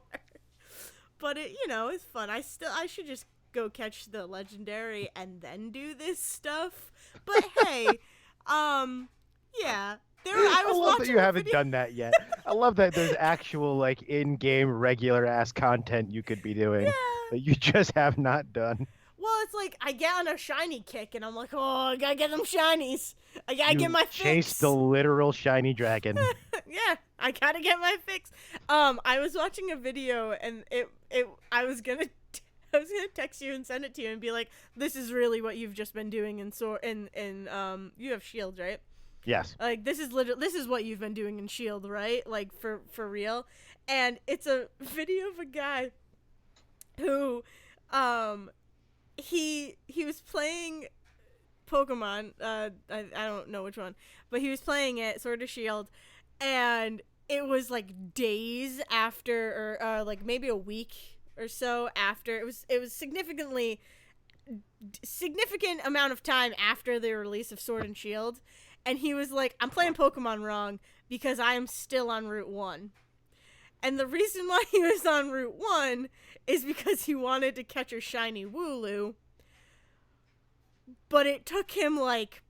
A: But it's fun. I should just go catch the legendary and then do this stuff. But hey, yeah.
B: I love that you haven't done that yet. I love that there's actual, like, in-game regular-ass content you could be doing that you just have not done.
A: Well, it's like, I get on a shiny kick, and I'm like, oh, I gotta get them shinies. I gotta get my fix.
B: Chase the literal shiny dragon.
A: Yeah, I gotta get my fix. I was watching a video, and I was gonna text you and send it to you and be like, this is really what you've just been doing you have Shield, right?
B: Yes.
A: Like, this is what you've been doing in Shield, right? Like, for real. And it's a video of a guy who, he was playing Pokemon. I don't know which one, but he was playing it, Sword of Shield, and it was like days after, or like maybe a week or so after. It was significant amount of time after the release of Sword and Shield. And he was like, I'm playing Pokemon wrong because I am still on Route 1. And the reason why he was on Route 1 is because he wanted to catch a shiny Wooloo. But it took him, like,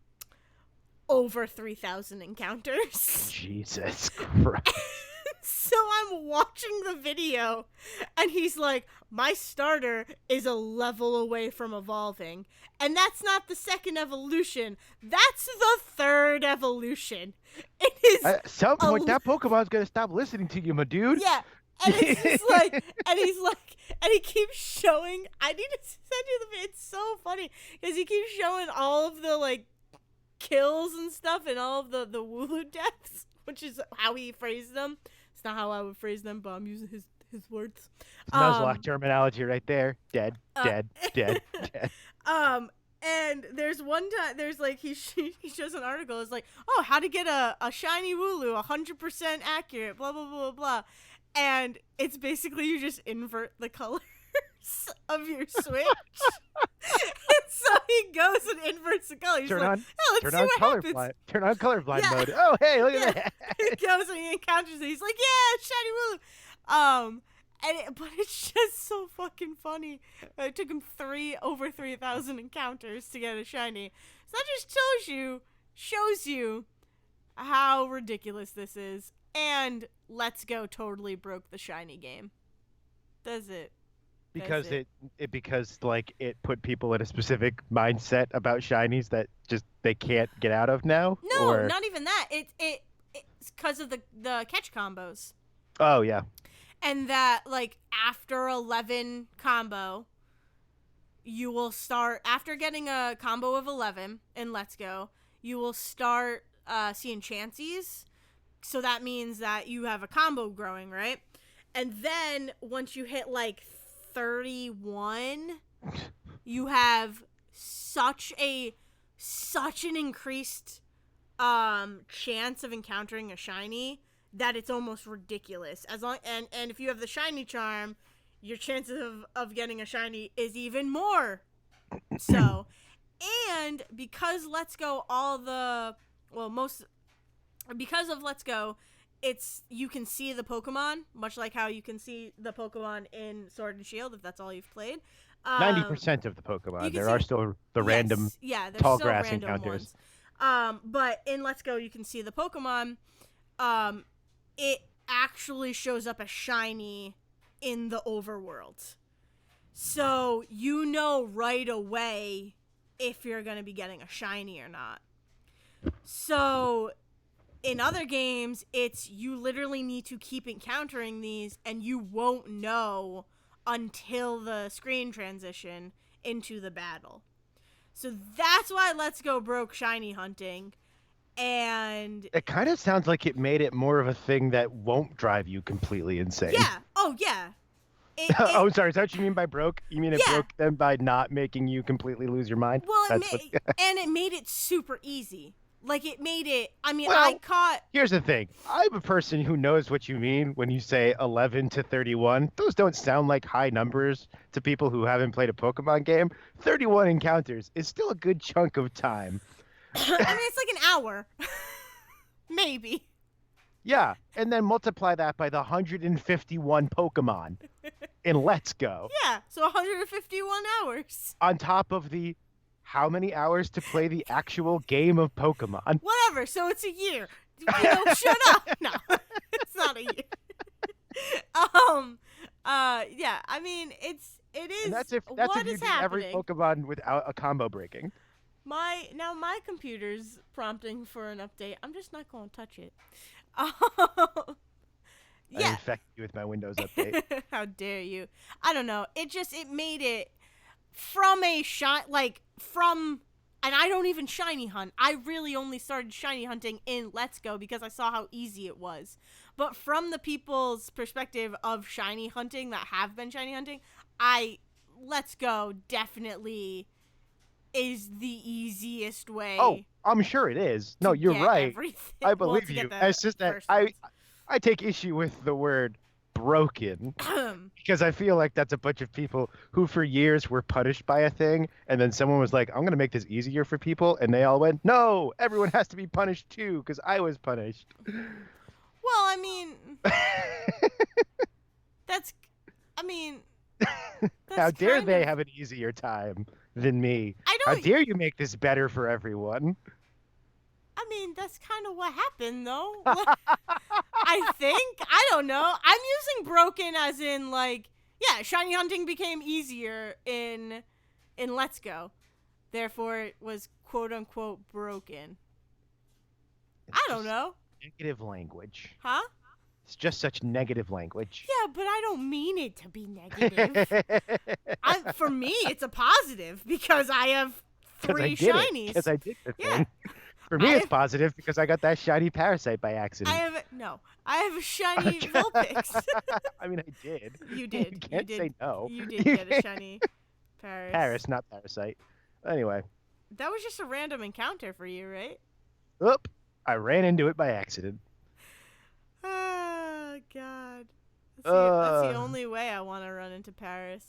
A: over 3,000 encounters.
B: Jesus Christ.
A: So I'm watching the video, and he's like, my starter is a level away from evolving. And that's not the second evolution. That's the third evolution. It is
B: at some point, that Pokemon's going to stop listening to you, my dude.
A: Yeah. And it's just like, and he keeps showing, I need to send you the video. It's so funny, because he keeps showing all of the, like, kills and stuff, and all of the Wooloo deaths, which is how he phrased them. It's not how I would phrase them, but I'm using his words.
B: Nuzlocke terminology right there. Dead. Dead.
A: And there's one time, there's like, he shows an article. It's like, oh, how to get a shiny Wooloo, 100% accurate, blah, blah, blah, blah. And it's basically, you just invert the colors of your Switch. And so he goes and inverts the color. He's
B: Turn
A: like,
B: on
A: happens.
B: Turn on colorblind mode. Oh, hey, look at that.
A: He goes and he encounters it. He's like, yeah, shiny Wooloo. But it's just so fucking funny. It took him over 3,000 encounters to get a shiny. So that just shows you how ridiculous this is. And Let's Go totally broke the shiny game. Does it?
B: Because it put people in a specific mindset about shinies that just they can't get out of now.
A: No, not even that. It's because of the catch combos.
B: Oh yeah.
A: And that, like, after 11 combo, you will start, after getting a combo of 11 in Let's Go, you will start seeing Chanseys. So that means that you have a combo growing, right? And then once you hit, like, 31, you have such an increased chance of encountering a shiny that it's almost ridiculous. As long and if you have the shiny charm, your chances of getting a shiny is even more so. And because Let's Go, because of Let's Go, it's you can see the Pokemon, much like how you can see the Pokemon in Sword and Shield, if that's all you've played.
B: 90% of the Pokemon. There are still the random
A: there's
B: tall
A: still
B: grass
A: random
B: encounters.
A: ones. But in Let's Go, you can see the Pokemon. It actually shows up as shiny in the overworld. So you know right away if you're going to be getting a shiny or not. So in other games, it's you literally need to keep encountering these and you won't know until the screen transition into the battle. So that's why Let's Go broke shiny hunting. And
B: it kind of sounds like it made it more of a thing that won't drive you completely insane.
A: Yeah. Oh, yeah.
B: Oh, sorry. Is that what you mean by broke? You mean it broke them by not making you completely lose your mind?
A: Well, and it made it super easy. Like, it made it... I mean,
B: well, here's the thing. I'm a person who knows what you mean when you say 11 to 31. Those don't sound like high numbers to people who haven't played a Pokemon game. 31 encounters is still a good chunk of time.
A: I mean, it's like an hour. Maybe.
B: Yeah, and then multiply that by the 151 Pokemon in Let's Go.
A: Yeah, so 151 hours.
B: On top of the how many hours to play the actual game of Pokemon.
A: Whatever, so it's a year. Shut up. No, it's not a year. Yeah, I mean, it is.
B: And that's if you beat every Pokemon without a combo breaking.
A: My computer's prompting for an update. I'm just not going to touch it.
B: Yeah. I infect you with my Windows update.
A: How dare you? I don't know. It made it from and I don't even shiny hunt. I really only started shiny hunting in Let's Go because I saw how easy it was. But from the people's perspective of shiny hunting that have been shiny hunting, Let's Go definitely is the easiest way.
B: Oh, I'm sure it is. No, you're right. I believe you. It's just that I take issue with the word broken because I feel like that's a bunch of people who for years were punished by a thing, and then someone was like, I'm going to make this easier for people, and they all went, no, everyone has to be punished too because I was punished.
A: Well, I mean,
B: how dare they have an easier time than me? How dare you make this better for everyone?
A: I mean, that's kind of what happened, though. I think. I don't know. I'm using broken as in, shiny hunting became easier in Let's Go. Therefore, it was quote-unquote broken. I don't know.
B: Negative language.
A: Huh?
B: It's just such negative language.
A: Yeah, but I don't mean it to be negative. For me, it's a positive because I have 3 shinies.
B: Because I did the thing. For me, it's positive because I got that shiny Parasite by accident.
A: I have a shiny Vulpix.
B: I mean, I did.
A: You did.
B: You can't say no.
A: You did get a shiny Paris.
B: Paris, not Parasite. Anyway.
A: That was just a random encounter for you, right?
B: Oop. I ran into it by accident.
A: Oh, God. That's the only way I want to run into Paris.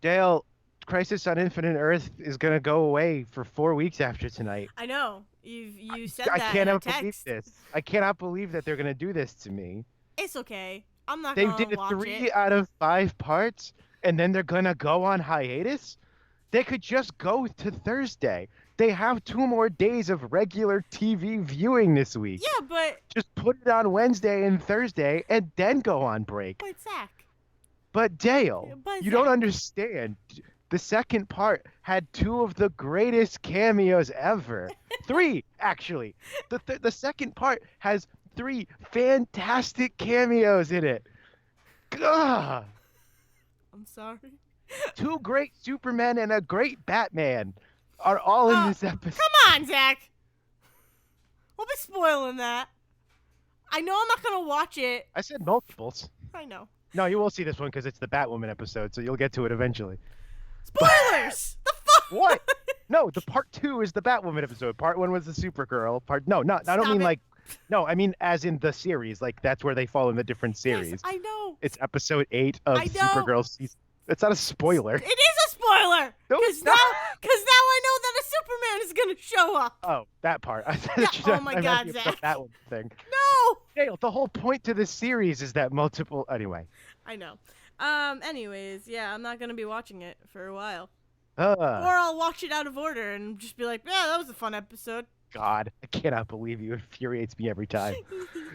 B: Dale, Crisis on Infinite Earth is going to go away for 4 weeks after tonight.
A: I know. You said that
B: I cannot
A: in a
B: believe
A: text.
B: this. I cannot believe that they're going to do this to me.
A: It's okay. I'm not going to watch it.
B: They did 3 out of 5 parts, and then they're going to go on hiatus? They could just go to Thursday. They have 2 more days of regular TV viewing this week.
A: Yeah, but...
B: Just put it on Wednesday and Thursday, and then go on break.
A: But Zack.
B: But Dale, you don't understand. The second part had 2 of the greatest cameos ever. 3, actually. The second part has 3 fantastic cameos in it. Ugh.
A: I'm sorry.
B: 2 great Supermen and a great Batman are all in this episode.
A: Come on, Zack. We'll be spoiling that. I know I'm not going to watch it.
B: I said multiples.
A: I know.
B: No, you will see this one because it's the Batwoman episode, so you'll get to it eventually.
A: Spoilers! The fuck?
B: What? No, the part 2 is the Batwoman episode. Part 1 was the Supergirl. I don't mean like No, I mean as in the series. Like that's where they fall in the different
A: Yes,
B: series.
A: I know.
B: It's episode 8 of
A: I know.
B: Supergirl season. It's not a spoiler.
A: It is a spoiler.
B: No,
A: Because
B: it's
A: now,
B: not.
A: cause now I know that a Superman is gonna show up.
B: Oh, that part.
A: Yeah. Oh my God,
B: Imagine
A: Zach.
B: that one thing.
A: No.
B: Dale, the whole point to this series is that multiple. Anyway.
A: I know. Anyways, yeah, I'm not gonna be watching it for a while.
B: Uh,
A: Or I'll watch it out of order and just be like, yeah, that was a fun episode.
B: God, I cannot believe you. It infuriates me every time.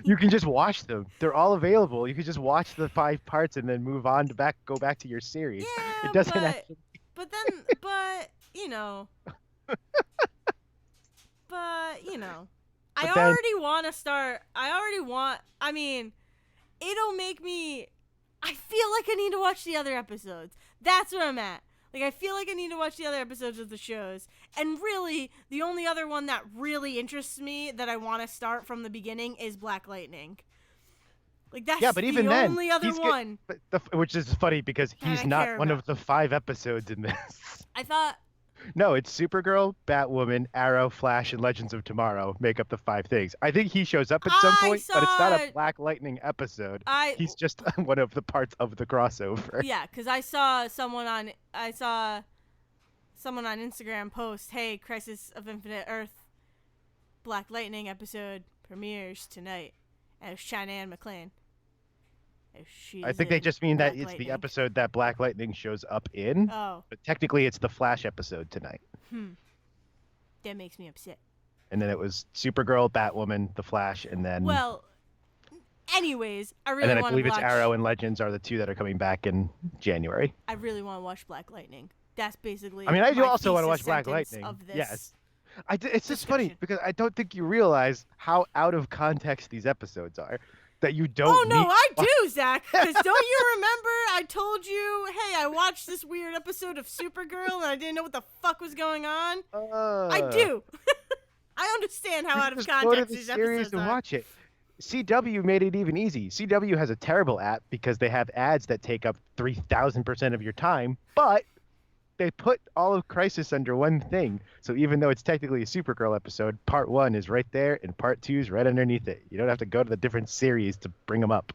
B: You can just watch them. They're all available. You can just watch the 5 parts and then move on to go back to your series.
A: Yeah,
B: It doesn't
A: but,
B: actually.
A: but you know, I
B: But then-
A: already want to start. I mean, it'll make me. I feel like I need to watch the other episodes. That's where I'm at. Like, I feel like I need to watch the other episodes of the shows. And really, the only other one that really interests me that I want to start from the beginning is Black Lightning. Like, that's
B: but even then,
A: only other one.
B: which is funny because
A: that
B: he's
A: I
B: not
A: care
B: one
A: about.
B: of the 5 episodes in this.
A: I thought,
B: No, it's Supergirl, Batwoman, Arrow, Flash, and Legends of Tomorrow make up the 5 things. I think he shows up at some
A: I
B: point, but it's not
A: saw-
B: a Black Lightning episode.
A: I
B: He's just one of the parts of the crossover.
A: yeah, because I saw someone on Instagram post, "Hey, Crisis of Infinite Earth, Black Lightning episode premieres tonight," and it was Cheyenne McLean.
B: I think they just mean that
A: Black
B: it's
A: Lightning.
B: the episode that Black Lightning shows up in,
A: Oh,
B: but technically it's the Flash episode tonight.
A: that makes me upset.
B: And then it was Supergirl, Batwoman, the Flash, and then
A: Well, anyways, I
B: and
A: really
B: then I
A: want to
B: believe
A: watch.
B: it's Arrow and Legends are the 2 that are coming back in January.
A: I really want to watch Black Lightning. That's basically.
B: I mean, I do
A: my
B: also want to watch
A: thesis
B: Black
A: sentence
B: Lightning.
A: Of this.
B: Yes. It's just funny
A: discussion.
B: because I don't think you realize how out of context these episodes are. That you don't.
A: Oh no,
B: need-
A: I do, Zach. Because don't you remember I told you, hey, I watched this weird episode of Supergirl and I didn't know what the fuck was going on? I do. I understand how
B: You
A: out of
B: just go to
A: context
B: the
A: these
B: series
A: episodes
B: and
A: are.
B: watch it. CW made it even easy. CW has a terrible app because they have ads that take up 3,000% of your time, but they put all of Crisis under one thing. So even though it's technically a Supergirl episode, part 1 is right there and part 2 is right underneath it. You don't have to go to the different series to bring them up.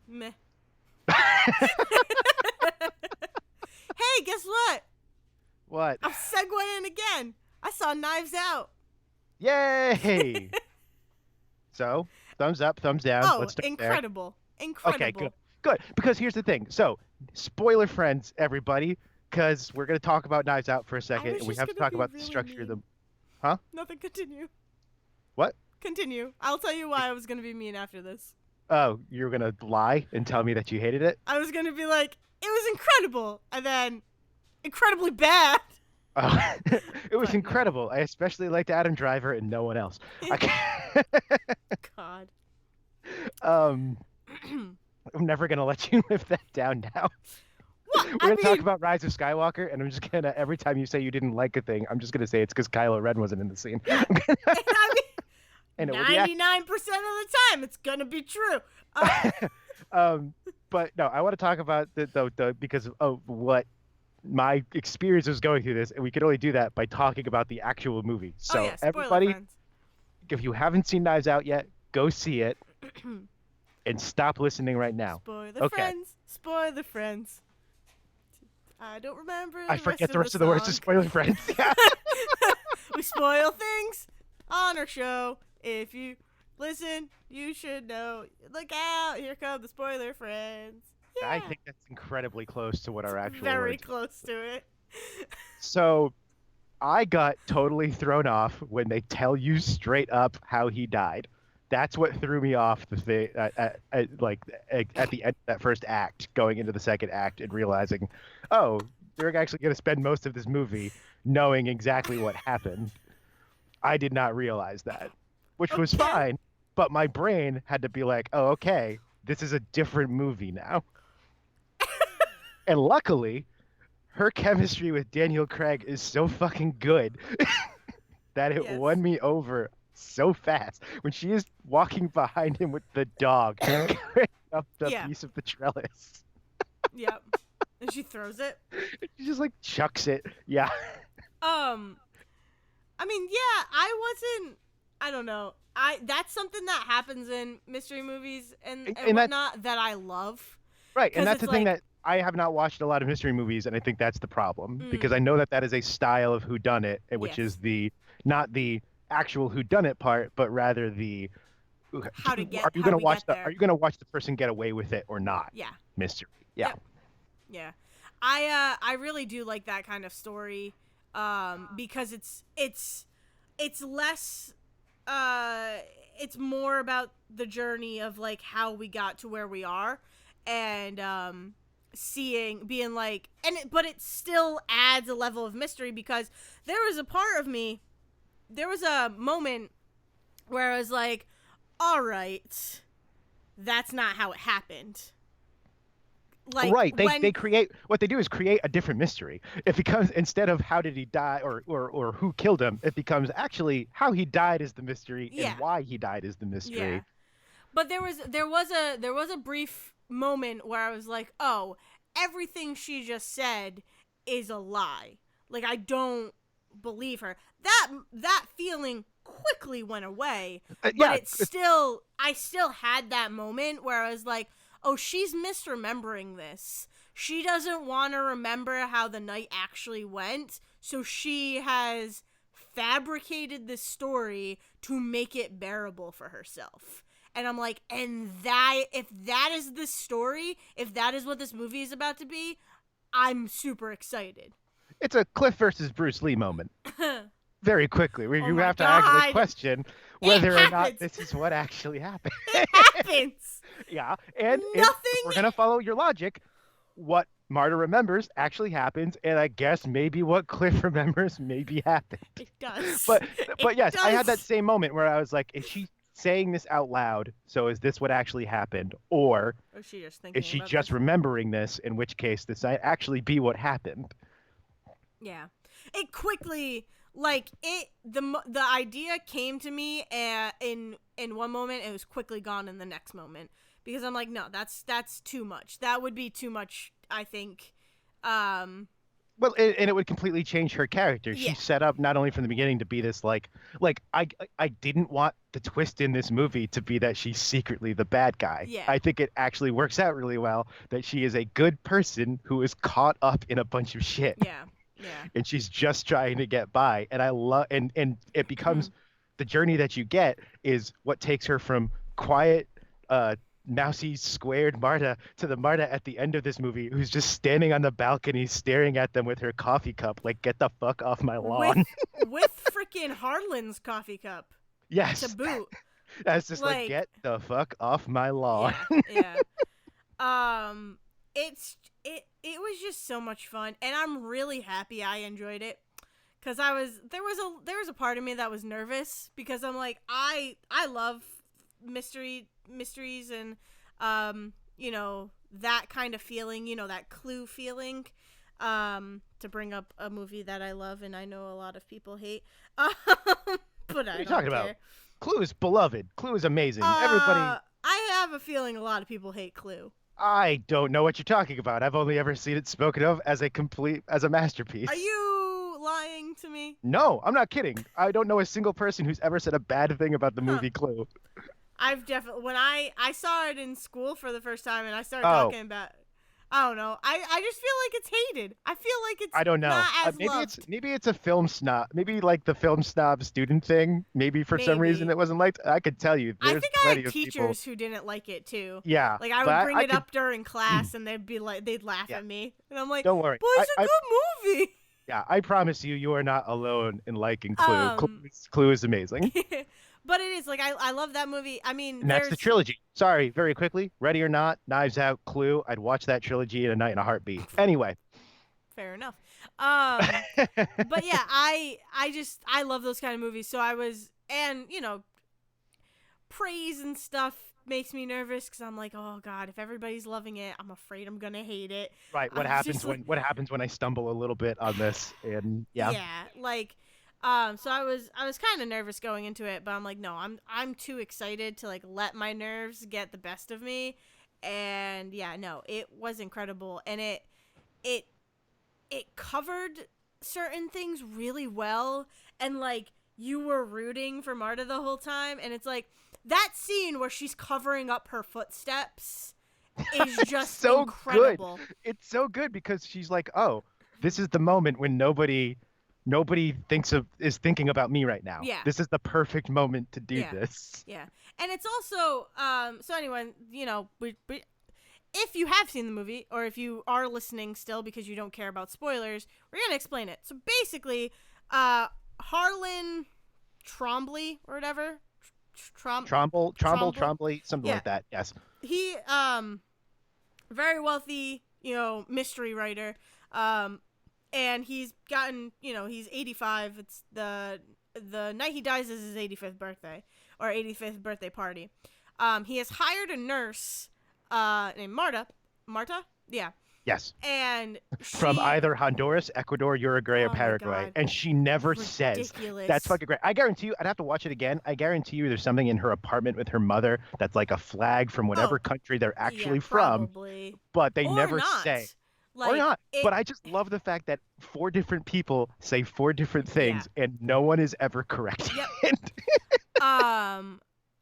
A: Meh. Hey, guess what?
B: What?
A: I'm segueing again. I saw Knives Out.
B: Yay! So, thumbs up, thumbs down.
A: Oh,
B: Let's start there.
A: incredible. Incredible.
B: Okay, good. Good, because here's the thing. So, spoiler friends, everybody, because we're going to talk about Knives Out for a second,
A: was
B: and we
A: just
B: have to
A: gonna
B: talk
A: be
B: about the
A: really
B: structure of the...
A: mean. Nothing, continue.
B: What?
A: Continue. I'll tell you why I was going to be mean after this.
B: Oh, you were going to lie and tell me that you hated it?
A: I was going to be like, it was incredible, and then incredibly bad.
B: Oh, it was
A: But no.
B: incredible. I especially liked Adam Driver and no one else.
A: God.
B: I'm never going to let you live that down now.
A: What?
B: We're going to talk about Rise of Skywalker, and I'm just going to, every time you say you didn't like a thing, I'm just going to say it's because Kylo Ren wasn't in the scene.
A: And I
B: And
A: mean,
B: it would be
A: 99% of the time, it's going to be true.
B: But no, I want to talk about the because of what my experience was going through this, and we could only do that by talking about the actual movie. So
A: yeah, spoiler
B: everybody,
A: friends.
B: if you haven't seen Knives Out yet, go see it and stop listening right now.
A: Spoiler
B: Okay.
A: friends. Spoiler friends. I don't remember
B: I forget the rest of the words to
A: song.
B: spoiler friends.
A: We spoil things on our show. If you listen, you should know. Look out! Here come the spoiler friends. Yeah.
B: I think that's incredibly close to what our actual
A: very
B: words.
A: close to it.
B: So I got totally thrown off when they tell you straight up how he died. That's what threw me off the thing, at the end of that first act, going into the second act and realizing, oh, they're actually going to spend most of this movie knowing exactly what happened. I did not realize that, which was
A: Okay.
B: fine, but my brain had to be like, oh, okay, this is a different movie now. And luckily, her chemistry with Daniel Craig is so fucking good that it
A: Yes.
B: won me over so fast. When she is walking behind him with the dog, carrying up the
A: Yeah.
B: piece of the trellis,
A: Yep. And she throws it.
B: she just like chucks it. Yeah.
A: I mean, yeah, I wasn't. I don't know. That's something that happens in mystery movies and
B: And that
A: whatnot that I love.
B: right, and
A: Because
B: that's
A: it's
B: the thing
A: like,
B: that I have not watched a lot of mystery movies, and I think that's the problem because
A: mm,
B: I know that that is a style of whodunit, which is
A: yes,
B: the not the actual whodunit part, but rather the are you
A: how
B: going to
A: we
B: watch
A: get
B: the are
A: there.
B: you going to watch the person get away with it or not?
A: Yeah.
B: Mystery. Yeah.
A: Yep. Yeah. I really do like that kind of story because it's less uh it's more about the journey of like how we got to where we are and being like but it still adds a level of mystery because there was a moment where I was like, all right, that's not how it happened. Like
B: Right. They
A: when
B: create what they do is create a different mystery. It becomes instead of how did he die or who killed him, it becomes actually how he died is the mystery and
A: yeah,
B: why he died is the
A: yeah.
B: mystery.
A: But there was a brief moment where I was like, "Oh, everything she just said is a lie. Like I don't believe her." That feeling quickly went away, but
B: Yeah,
A: I still had that moment where I was like, "Oh, she's misremembering this. She doesn't want to remember how the night actually went, so she has fabricated this story to make it bearable for herself." And I'm like, and that if that is the story, if that is what this movie is about to be, I'm super excited.
B: it's a Cliff versus Bruce Lee moment. Very quickly, where
A: Oh
B: you
A: my
B: have to actually
A: god.
B: question
A: It
B: whether or not
A: happens.
B: this is what actually happened.
A: It happens.
B: Yeah, and if we're
A: Nothing.
B: gonna follow your logic, what Marta remembers actually happens, and I guess maybe what Cliff remembers maybe happened.
A: It does.
B: But
A: It
B: yes, I had that
A: does.
B: same moment where I was like, is she saying this out loud? So is this what actually happened, or
A: Or is she just
B: is
A: thinking
B: she
A: about
B: just
A: this?
B: remembering this? In which case, this might actually be what happened.
A: Yeah. It quickly the idea came to me in one moment, it was quickly gone in the next moment because I'm like, no, that's too much. That would be too much, I think. Um
B: Well, and it would completely change her character.
A: yeah.
B: She's set up not only from the beginning to be this like I didn't want the twist in this movie to be that she's secretly the bad guy.
A: Yeah.
B: I think it actually works out really well that she is a good person who is caught up in a bunch of shit
A: Yeah. Yeah.
B: and she's just trying to get by. And I love and it becomes the journey that you get is what takes her from quiet mousy squared Marta to the Marta at the end of this movie who's just standing on the balcony staring at them with her coffee cup like get the fuck off my lawn.
A: With freaking Harlan's coffee cup to
B: Yes.
A: boot.
B: That's just like
A: Like,
B: get the fuck off my lawn.
A: yeah. Yeah. It was just so much fun and I'm really happy I enjoyed it. Cause there was a part of me that was nervous because I'm like I love mysteries and that kind of feeling, that Clue feeling, to bring up a movie that I love and I know a lot of people hate, but
B: What are
A: I
B: you
A: don't
B: talking about?
A: care.
B: Clue is beloved. Clue is amazing. Everybody
A: I have a feeling a lot of people hate Clue.
B: I don't know what you're talking about. I've only ever seen it spoken of as a
A: Are
B: masterpiece.
A: you lying to me?
B: No, I'm not kidding. I don't know a single person who's ever said a bad thing about the
A: Huh.
B: movie Clue.
A: I've definitely when I saw it in school for the first time and I started
B: Oh,
A: talking about, I don't know. I just feel like it's hated. I feel like it's
B: I don't know.
A: not as
B: Maybe it's
A: loved.
B: maybe it's a film snob. Maybe like the film snob student thing. Maybe for some reason
A: Maybe.
B: it wasn't liked. I could tell you,
A: I
B: there's
A: think I
B: plenty
A: had
B: of people.
A: teachers who didn't like it too.
B: Yeah,
A: Like I
B: but
A: would bring
B: I
A: it
B: could.
A: up during class and they'd be like they'd laugh
B: Yeah,
A: at me. And I'm like,
B: don't worry.
A: "But it's a good movie."
B: Yeah, I promise you, you are not alone in liking Clue.
A: Um
B: Clue is amazing.
A: but it is like I love that movie. I mean,
B: And that's the
A: there's
B: trilogy. Sorry, very quickly. Ready or Not, Knives Out, Clue. I'd watch that trilogy in a night in a heartbeat. Anyway.
A: fair enough. But yeah, I love those kind of movies. So I was and praise and stuff makes me nervous because I'm like, oh god, if everybody's loving it, I'm afraid I'm gonna hate it.
B: Right.
A: I'm just like,
B: What happens when I stumble a little bit on this? And yeah.
A: yeah, like, so I was kind of nervous going into it, but I'm like, no, I'm too excited to like let my nerves get the best of me, and yeah, no, it was incredible, and it covered certain things really well, and like you were rooting for Marta the whole time, and it's like that scene where she's covering up her footsteps is
B: It's
A: just
B: so good.
A: incredible.
B: It's so good because she's like, oh, this is the moment when nobody is thinking about me right now.
A: Yeah.
B: This is the perfect moment to do
A: Yeah.
B: this.
A: Yeah. And it's also so anyone, we if you have seen the movie or if you are listening still because you don't care about spoilers, we're going to explain it. So basically, Harlan Trombley or whatever, Tromble,
B: Trombley, something
A: yeah,
B: like that. Yes.
A: he very wealthy, mystery writer, and he's gotten, he's 85. It's the night he dies is his 85th birthday or 85th birthday party. He has hired a nurse named Marta, yeah,
B: Yes.
A: and
B: From
A: she,
B: either Honduras, Ecuador, Uruguay, or
A: oh my
B: Paraguay,
A: god,
B: and she never says. That's
A: ridiculous.
B: fucking great. I guarantee you, I'd have to watch it again. I guarantee you, there's something in her apartment with her mother that's like a flag from whatever
A: Oh,
B: country they're
A: yeah,
B: actually from,
A: probably.
B: but they
A: Or
B: never say.
A: not.
B: Or
A: Like,
B: not.
A: it,
B: But I just love the fact that four different people say four different
A: yeah.
B: things and no one is ever correct.
A: Yep.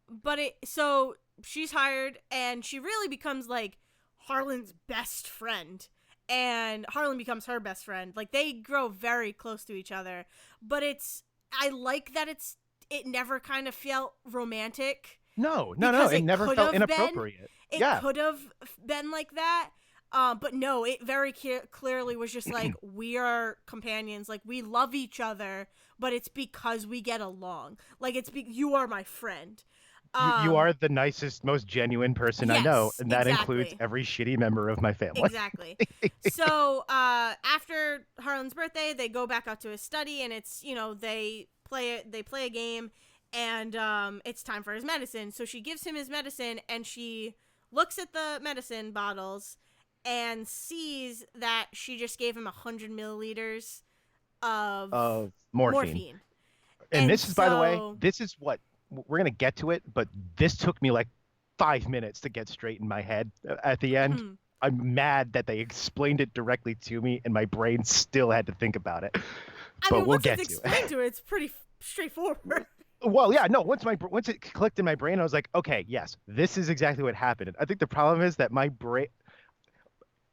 A: But so she's hired and she really becomes like Harlan's best friend. And Harlan becomes her best friend. Like, they grow very close to each other. But I like that it never kind of felt romantic.
B: No.
A: Because
B: It never felt inappropriate.
A: It
B: Yeah.
A: could have been like that. But no, it very clearly was just like, we are companions. Like, we love each other, but it's because we get along. Like, you are my friend.
B: You are the nicest, most genuine person I know,
A: Yes,
B: and that includes
A: exactly.
B: every shitty member of my family.
A: Exactly. So, after Harlan's birthday, they go back out to his study, and it's, they play a game, and it's time for his medicine. So she gives him his medicine, and she looks at the medicine bottles and sees that she just gave him 100 milliliters of
B: Morphine. And this is, by the way, this is what we're gonna get to it, but this took me like 5 minutes to get straight in my head at the end. I'm mad that they explained it directly to me, and my brain still had to think about it.
A: I
B: But
A: mean,
B: we'll
A: once
B: get
A: it's
B: to it.
A: explained to it, it's pretty straightforward.
B: Well, yeah, no. Once it clicked in my brain, I was like, okay, yes, this is exactly what happened. And I think the problem is that my brain,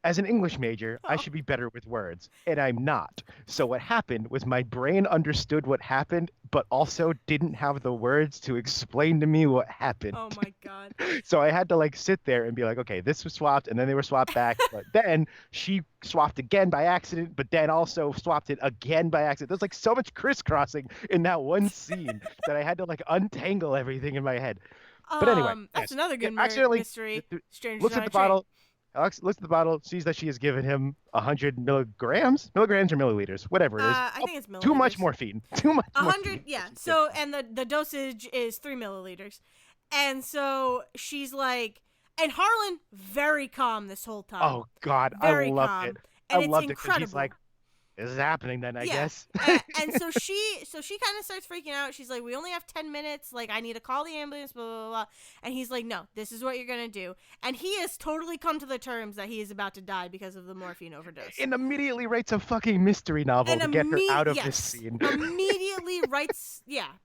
B: as an English major, I should be better with words, and I'm not. So what happened was my brain understood what happened, but also didn't have the words to explain to me what happened.
A: Oh my god.
B: So I had to like sit there and be like, okay, this was swapped, and then they were swapped back, but then she swapped again by accident, but then also swapped it again by accident. There's like so much crisscrossing in that one scene that I had to like untangle everything in my head. But anyway,
A: that's
B: yes,
A: another good
B: accidentally
A: mystery. Strange
B: looks at the bottle. Alex looks at the bottle, sees that she has given him 100 milligrams or milliliters, whatever it is.
A: I think it's milliliters.
B: Too much morphine. Too much.
A: 100, yeah. So, and the dosage is 3 milliliters, and so she's like, and Harlan very calm this whole time.
B: Oh God,
A: very
B: I loved
A: calm.
B: it.
A: And
B: I
A: it's
B: loved
A: incredible.
B: it. She's like, this is happening then, I guess.
A: And so she kind of starts freaking out. She's like, we only have 10 minutes. Like, I need to call the ambulance, blah, blah, blah. And he's like, no, this is what you're going to do. And he has totally come to the terms that he is about to die because of the morphine overdose.
B: And immediately writes a fucking mystery novel to get her out of this scene.
A: Immediately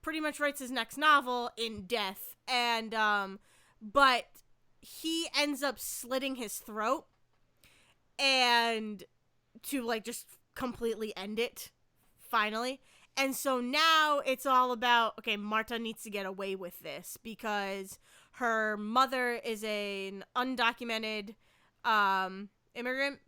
A: pretty much writes his next novel in death. And, but he ends up slitting his throat and to, like, just completely end it finally. And so now it's all about, okay, Marta needs to get away with this because her mother is an undocumented immigrant,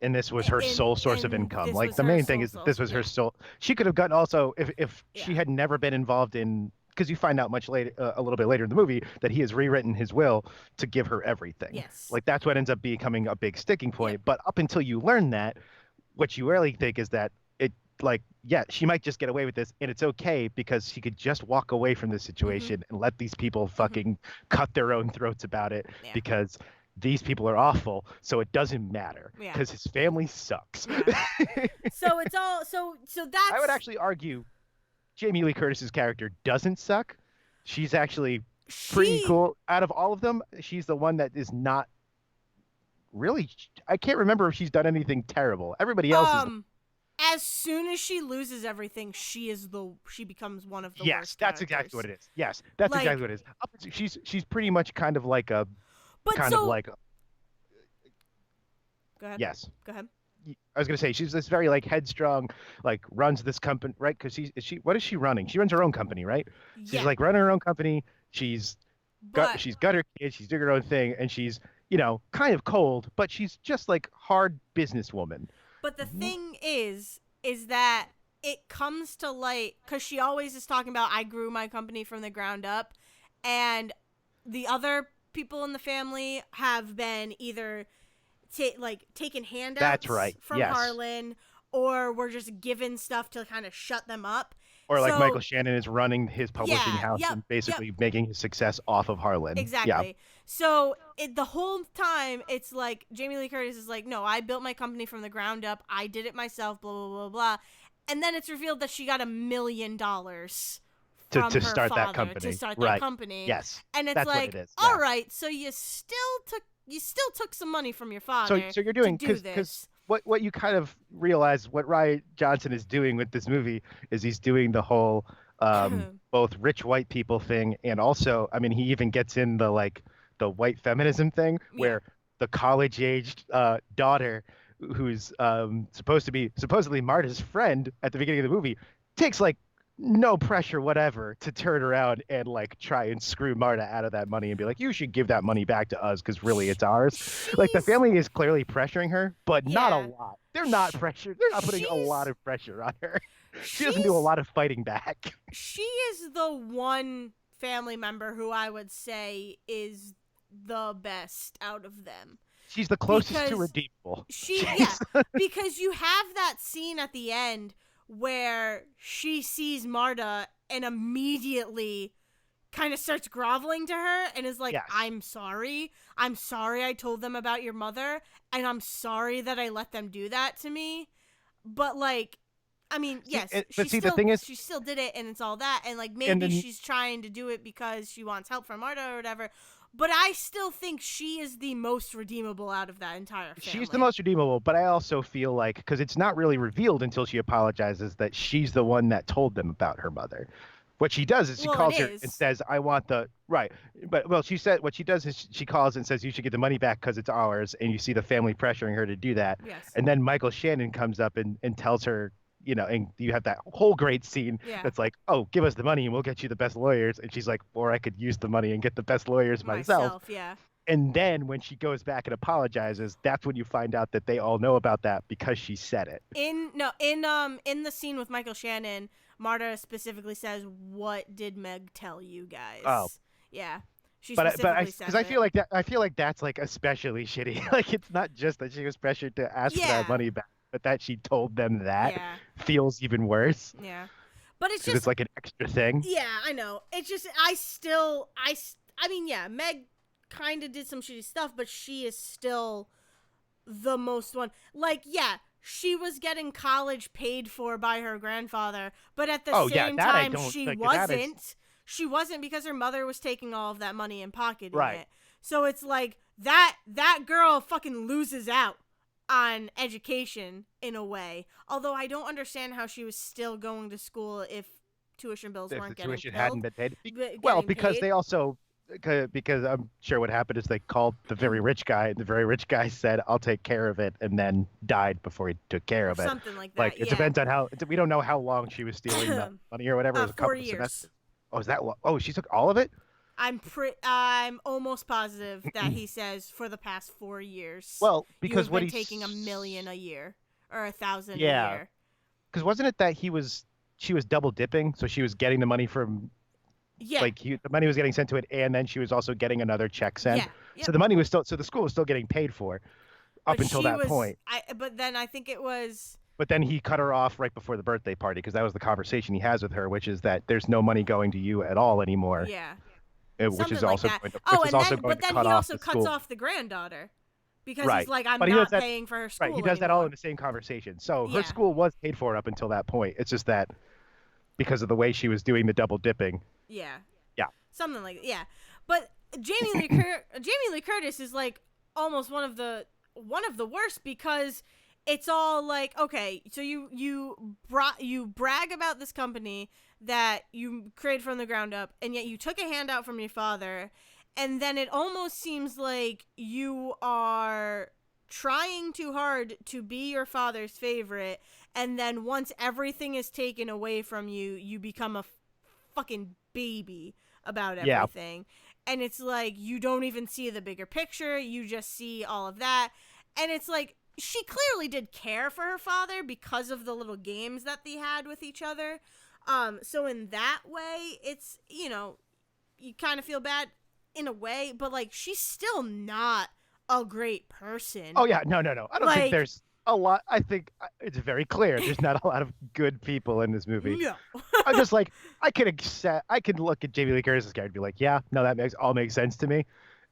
B: and this was her sole source of income. Like, the main thing is this was her sole. She could have gotten also, if she had never been involved in, because you find out much later, a little bit later in the movie, that he has rewritten his will to give her everything.
A: Yes.
B: Like, that's what ends up becoming a big sticking point. Yep. But up until you learn that, what you really think is that it, like, yeah, she might just get away with this, and it's okay because she could just walk away from this situation and let these people fucking cut their own throats about it because these people are awful, so it doesn't matter because his family sucks.
A: So it's all so that's.
B: I would actually argue Jamie Lee Curtis's character doesn't suck. She's actually pretty cool. Out of all of them, she's the one that is not really. I can't remember if she's done anything terrible. Everybody else is.
A: as soon as she loses everything, she becomes one of the
B: Yes,
A: worst
B: that's
A: characters.
B: exactly what it is. Yes, that's
A: Like,
B: exactly what it is. She's pretty much kind of like a
A: but
B: kind of
A: so
B: like
A: go ahead.
B: yes.
A: Go ahead.
B: I was gonna say she's this very like headstrong, like runs this company, right? Because what is she running? She runs her own company, right? She's
A: Yeah.
B: like running her own company. She's
A: But
B: got her kids. She's doing her own thing, and she's kind of cold, but she's just like hard businesswoman.
A: But the thing is that it comes to light because she always is talking about I grew my company from the ground up, and the other people in the family have been either taken handouts
B: That's right.
A: from
B: Yes.
A: Harlan, or we're just given stuff to kind of shut them up.
B: Or like
A: So-
B: Michael Shannon is running his publishing
A: Yeah,
B: house
A: yep,
B: and basically making his success off of Harlan.
A: Exactly.
B: Yeah.
A: So the whole time it's like Jamie Lee Curtis is like, no, I built my company from the ground up. I did it myself. Blah blah blah blah. And then it's revealed that she got $1 million from
B: To
A: her
B: start
A: father
B: that company.
A: to start
B: Right.
A: that company.
B: Yes.
A: And it's
B: That's
A: like,
B: what it is.
A: all
B: Yeah.
A: right, so you still took some money from your father.
B: So you're doing
A: to do
B: because
A: this.
B: what you kind of realize what Rian Johnson is doing with this movie is he's doing the whole both rich white people thing, and also I mean he even gets in the white feminism thing where the college aged daughter who's supposedly Marta's friend at the beginning of the movie takes like no pressure whatever to turn around and like try and screw Marta out of that money and be like, you should give that money back to us because really it's ours. Like the family is clearly pressuring her, but not a lot. They're not pressured. They're not putting a lot of pressure on her. She doesn't do a lot of fighting back.
A: She is the one family member who I would say is the best out of them.
B: She's the closest to redeemable.
A: Because you have that scene at the end where she sees Marta and immediately kind of starts groveling to her and is like, I'm sorry I told them about your mother, and I'm sorry that I let them do that to me. But like, I mean, yes,
B: the thing is,
A: she still did it, and it's all that, and like maybe she's trying to do it because she wants help from Marta or whatever. But I still think she is the most redeemable out of that entire family.
B: She's the most redeemable, but I also feel like, because it's not really revealed until she apologizes, that she's the one that told them about her mother. What she does is she calls her and says, I want the, right. But, well, she said, what she does is she calls and says, you should get the money back because it's ours. And you see the family pressuring her to do that.
A: Yes.
B: And then Michael Shannon comes up and tells her, and you have that whole great scene that's like, oh, give us the money and we'll get you the best lawyers. And she's like, or I could use the money and get the best lawyers myself.
A: Yeah.
B: And then when she goes back and apologizes, that's when you find out that they all know about that because she said it.
A: In the scene with Michael Shannon, Marta specifically says, "What did Meg tell you guys?"
B: Oh,
A: yeah.
B: But I feel like that's like especially shitty. Like it's not just that she was pressured to ask for that money back, but that she told them that feels even worse.
A: Yeah. But it's
B: it's like an extra thing.
A: Yeah, I know. It's just I mean, yeah, Meg kind of did some shitty stuff, but she is still the most one. Like, yeah, she was getting college paid for by her grandfather, but at the same time she wasn't. She wasn't, because her mother was taking all of that money and pocketing it. So it's like that girl fucking loses out on education in a way. Although I don't understand how she was still going to school if tuition bills weren't getting paid.
B: Tuition hadn't been paid. Well, because they also, because I'm sure what happened is they called the very rich guy, and the very rich guy said, I'll take care of it, and then died before he took care of it.
A: Something like that.
B: Like, it depends on how, we don't know how long she was stealing the money or whatever. It was a couple
A: 4 years.
B: semesters. Oh, is that long? Oh, she took all of it?
A: I'm almost positive that he says for the past 4 years.
B: Well, because
A: what he's taking $1 million a year or $1,000 a year.
B: Because wasn't it that she was double dipping? So she was getting the money from, the money was getting sent to it, and then she was also getting another check sent.
A: Yeah. Yep.
B: So the money was the school was still getting paid for up until that point.
A: But then I think it was.
B: But then he cut her off right before the birthday party, because that was the conversation he has with her, which is that there's no money going to you at all anymore.
A: Yeah.
B: Which is also
A: like
B: going to,
A: but then he also cuts off the granddaughter, because he's like, I'm not paying for her school.
B: Right, he does that all in the same conversation. So her school was paid for up until that point. It's just that because of the way she was doing the double dipping.
A: Yeah.
B: Yeah.
A: Something like that. Yeah. But Jamie Lee Curtis is like almost one of the worst, because it's all like, okay, so you brag about this company that you created from the ground up, and yet you took a handout from your father, and then it almost seems like you are trying too hard to be your father's favorite, and then once everything is taken away from you, you become a fucking baby about
B: Yeah.
A: everything. And it's like you don't even see the bigger picture, you just see all of that. And it's like she clearly did care for her father because of the little games that they had with each other. So in that way, it's, you know, you kind of feel bad in a way, but like she's still not a great person.
B: Oh yeah, no. I don't think
A: Like,
B: there's a lot. I think it's very clear there's not a lot of good people in this movie.
A: no.
B: I'm just like, I can accept. I can look at Jamie Lee Curtis's character and be like, yeah, no, that makes sense to me.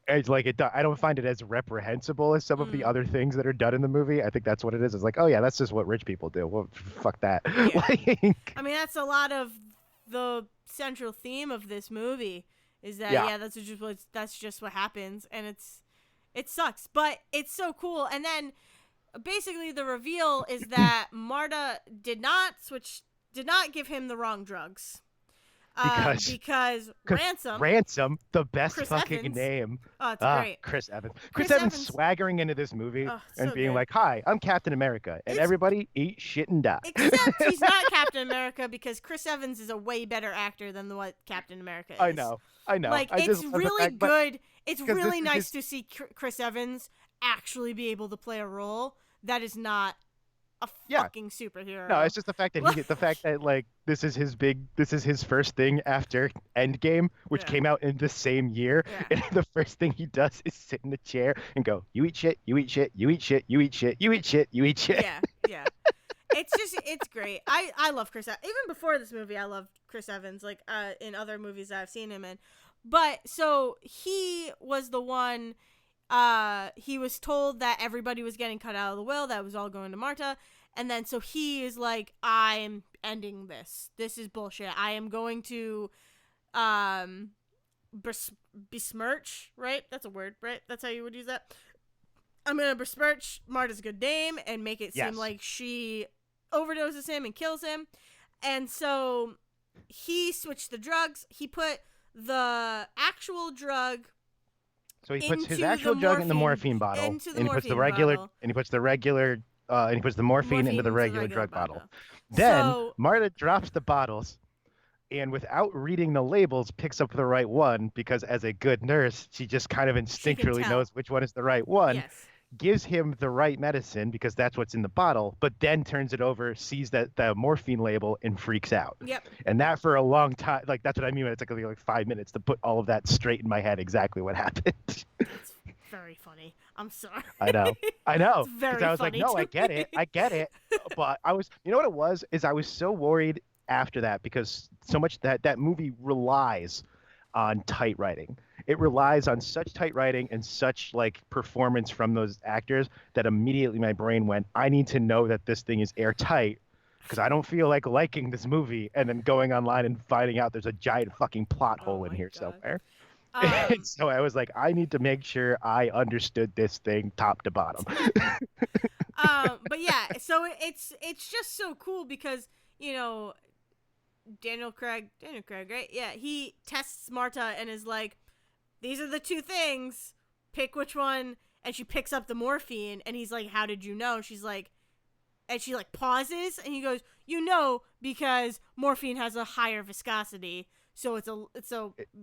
B: And it's like I don't find it as reprehensible as some of the other things that are done in the movie. I think that's what it is. It's like, oh yeah, that's just what rich people do. Well, fuck that.
A: Yeah.
B: Like,
A: I mean, that's a lot of the central theme of this movie is that that's just what happens, and it sucks, but it's so cool. And then basically the reveal is that Marta did not give him the wrong drugs. Because Ransom,
B: the best
A: Chris
B: fucking
A: Evans.
B: name.
A: Oh, it's great.
B: Chris Evans. Chris Evans swaggering into this movie and being like, "Hi, I'm Captain America, and everybody eat shit and die."
A: Except he's not Captain America, because Chris Evans is a way better actor than what Captain America is.
B: I know.
A: Like, it's really good. It's really nice to see Chris Evans actually be able to play a role that is not a fucking superhero.
B: No, it's just the fact that like this is his first thing after Endgame, which came out in the same year, and the first thing he does is sit in the chair and go, "You eat shit, you eat shit, you eat shit, you eat shit, you eat shit, you eat shit."
A: Yeah. It's great. I love Chris Evans. Even before this movie, I loved Chris Evans, like in other movies that I've seen him in. But so he was the one. He was told that everybody was getting cut out of the will, that was all going to Marta, and then so he is like, I'm ending this. This is bullshit. I am going to besmirch, right? That's a word, right? That's how you would use that. I'm gonna besmirch Marta's good name and make it seem like she overdoses him and kills him. And so he switched the drugs. He put the actual drug.
B: So he puts his actual drug in the morphine bottle, and he puts the regular morphine into the regular drug bottle. Then Marta drops the bottles, and without reading the labels, picks up the right one, because as a good nurse, she just kind of instinctually knows which one is the right one.
A: Yes.
B: Gives him the right medicine because that's what's in the bottle, but then turns it over, sees that the morphine label, and freaks out.
A: Yep.
B: And that for a long time, like that's what I mean when it took like 5 minutes to put all of that straight in my head, exactly what happened.
A: That's very funny. I'm sorry.
B: I know.
A: It's very
B: I was
A: funny
B: like, no,
A: to
B: I get it. But I was, you know what it was, is I was so worried after that, because so much that movie relies on tight writing. It relies on such tight writing and such like performance from those actors that immediately my brain went, I need to know that this thing is airtight, because I don't feel like liking this movie and then going online and finding out there's a giant fucking plot hole in here somewhere. And so I was like, I need to make sure I understood this thing top to bottom.
A: But yeah, so it's just so cool because, you know, Daniel Craig, right? Yeah, he tests Marta and is like, these are the two things, pick which one. And she picks up the morphine, and he's like, how did you know? She's like, and she like pauses, and he goes, you know, because morphine has a higher viscosity, so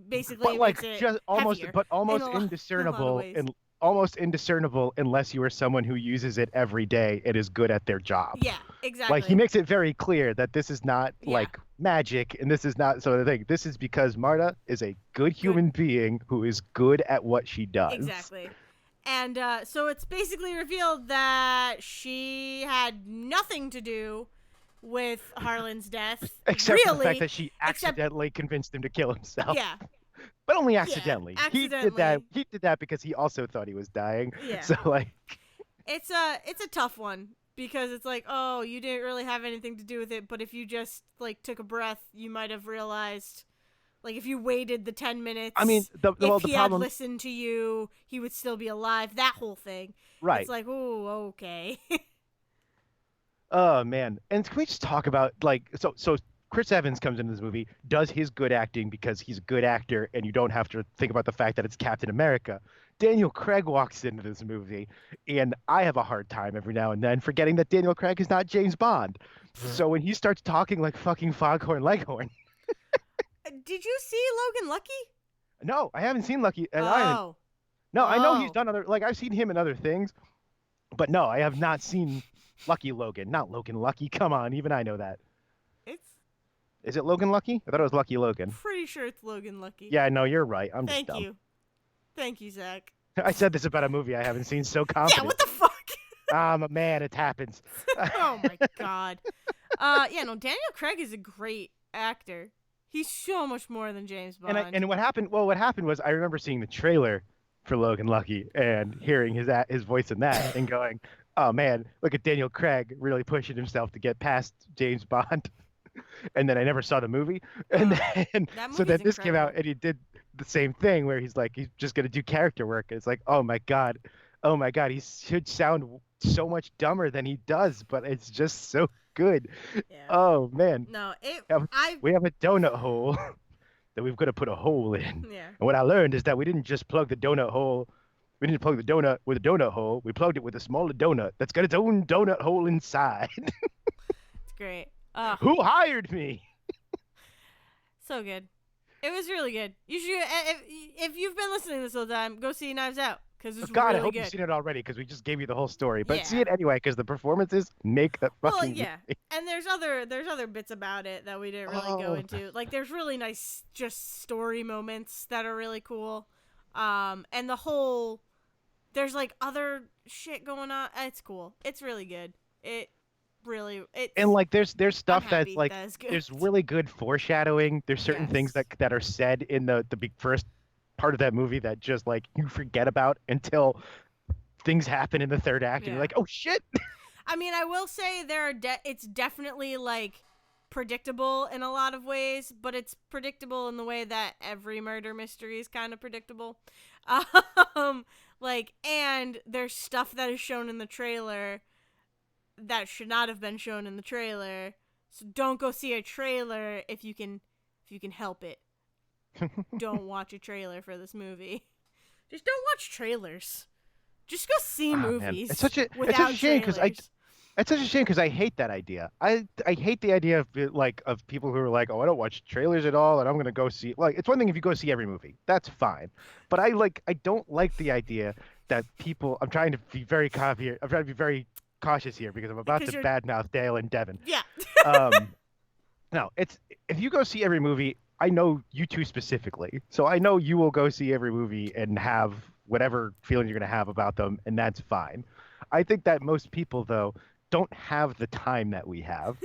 A: basically,
B: but like
A: it makes it
B: just almost,
A: heavier
B: but almost
A: in
B: indiscernible, and almost indiscernible unless you are someone who uses it every day and is good at their job.
A: Yeah, exactly.
B: Like he makes it very clear that this is not like magic, and this is not sort of thing. This is because Marta is a good human being who is good at what she does.
A: Exactly. And so it's basically revealed that she had nothing to do with Harlan's death.
B: Except for the fact that she accidentally convinced him to kill himself.
A: Yeah.
B: But only accidentally.
A: Yeah,
B: He did that because he also thought he was dying.
A: Yeah.
B: So like
A: it's a tough one, because it's like, oh, you didn't really have anything to do with it, but if you just like took a breath, you might have realized. Like, if you waited the 10 minutes,
B: I mean, the
A: problem,
B: had
A: listened to you, he would still be alive. That whole thing.
B: Right.
A: It's like, oh, okay.
B: Oh man. And can we just talk about like so Chris Evans comes into this movie, does his good acting because he's a good actor and you don't have to think about the fact that it's Captain America. Daniel Craig walks into this movie and I have a hard time every now and then forgetting that Daniel Craig is not James Bond. So when he starts talking like fucking Foghorn Leghorn.
A: Did you see Logan Lucky?
B: No, I haven't seen Lucky and I haven't.
A: Oh.
B: No, I know he's
A: Oh.
B: done other like I've seen him in other things, but no, I have not seen Lucky Logan. Not Logan Lucky. Come on, even I know that.
A: It's
B: Is it Logan Lucky? I thought it was Lucky Logan.
A: pretty sure it's Logan Lucky.
B: Yeah, no, you're right. I'm just
A: Thank
B: dumb.
A: you. Thank you, Zach.
B: I said this about a movie I haven't seen, so confident.
A: Yeah, what the fuck?
B: I'm a man. It happens.
A: Oh my god. Yeah, no, Daniel Craig is a great actor. He's so much more than James Bond.
B: And what happened? Well, what happened was I remember seeing the trailer for Logan Lucky and hearing his voice in that and going, "Oh man, look at Daniel Craig really pushing himself to get past James Bond." And then I never saw the movie. And then so then this came out and he did the same thing where he's like he's just gonna do character work. And it's like, oh my god, he should sound so much dumber than he does, but it's just so good.
A: Yeah.
B: Oh man.
A: No,
B: we have a donut hole that we've got to put a hole in.
A: Yeah.
B: And what I learned is that we didn't just plug the donut hole. We didn't plug the donut with a donut hole. We plugged it with a smaller donut that's got its own donut hole inside.
A: It's great.
B: Who hired me?
A: So good. It was really good. You should, if you've been listening this whole time, go see Knives Out because it's
B: God,
A: really
B: I hope
A: good.
B: you've seen it already because we just gave you the whole story. But
A: Yeah.
B: see it anyway because the performances make that fucking.
A: Well, yeah, and there's other bits about it that we didn't really go into. Like there's really nice just story moments that are really cool, and the whole there's like other shit going on. It's cool. It's really good.
B: And like there's stuff
A: that
B: that's like
A: is good.
B: there's really good foreshadowing. There's certain things that are said in the big first part of that movie that just like you forget about until things happen in the third act and you're like, oh shit.
A: I mean, I will say it's definitely like predictable in a lot of ways, but it's predictable in the way that every murder mystery is kind of predictable. And there's stuff that is shown in the trailer that should not have been shown in the trailer. So don't go see a trailer if you can help it. Don't watch a trailer for this movie. Just don't watch trailers. Just go see movies.
B: Man. It's such a shame because I hate that idea. I hate the idea of of people who are like, oh, I don't watch trailers at all, and I'm gonna go see. Like, it's one thing if you go see every movie, that's fine. But I don't like the idea that people. I'm trying to be very cautious here because I'm about to badmouth Dale and Devin.
A: Yeah.
B: No, it's if you go see every movie, I know you two specifically, so I know you will go see every movie and have whatever feeling you're gonna have about them, and that's fine. I think that most people though don't have the time that we have,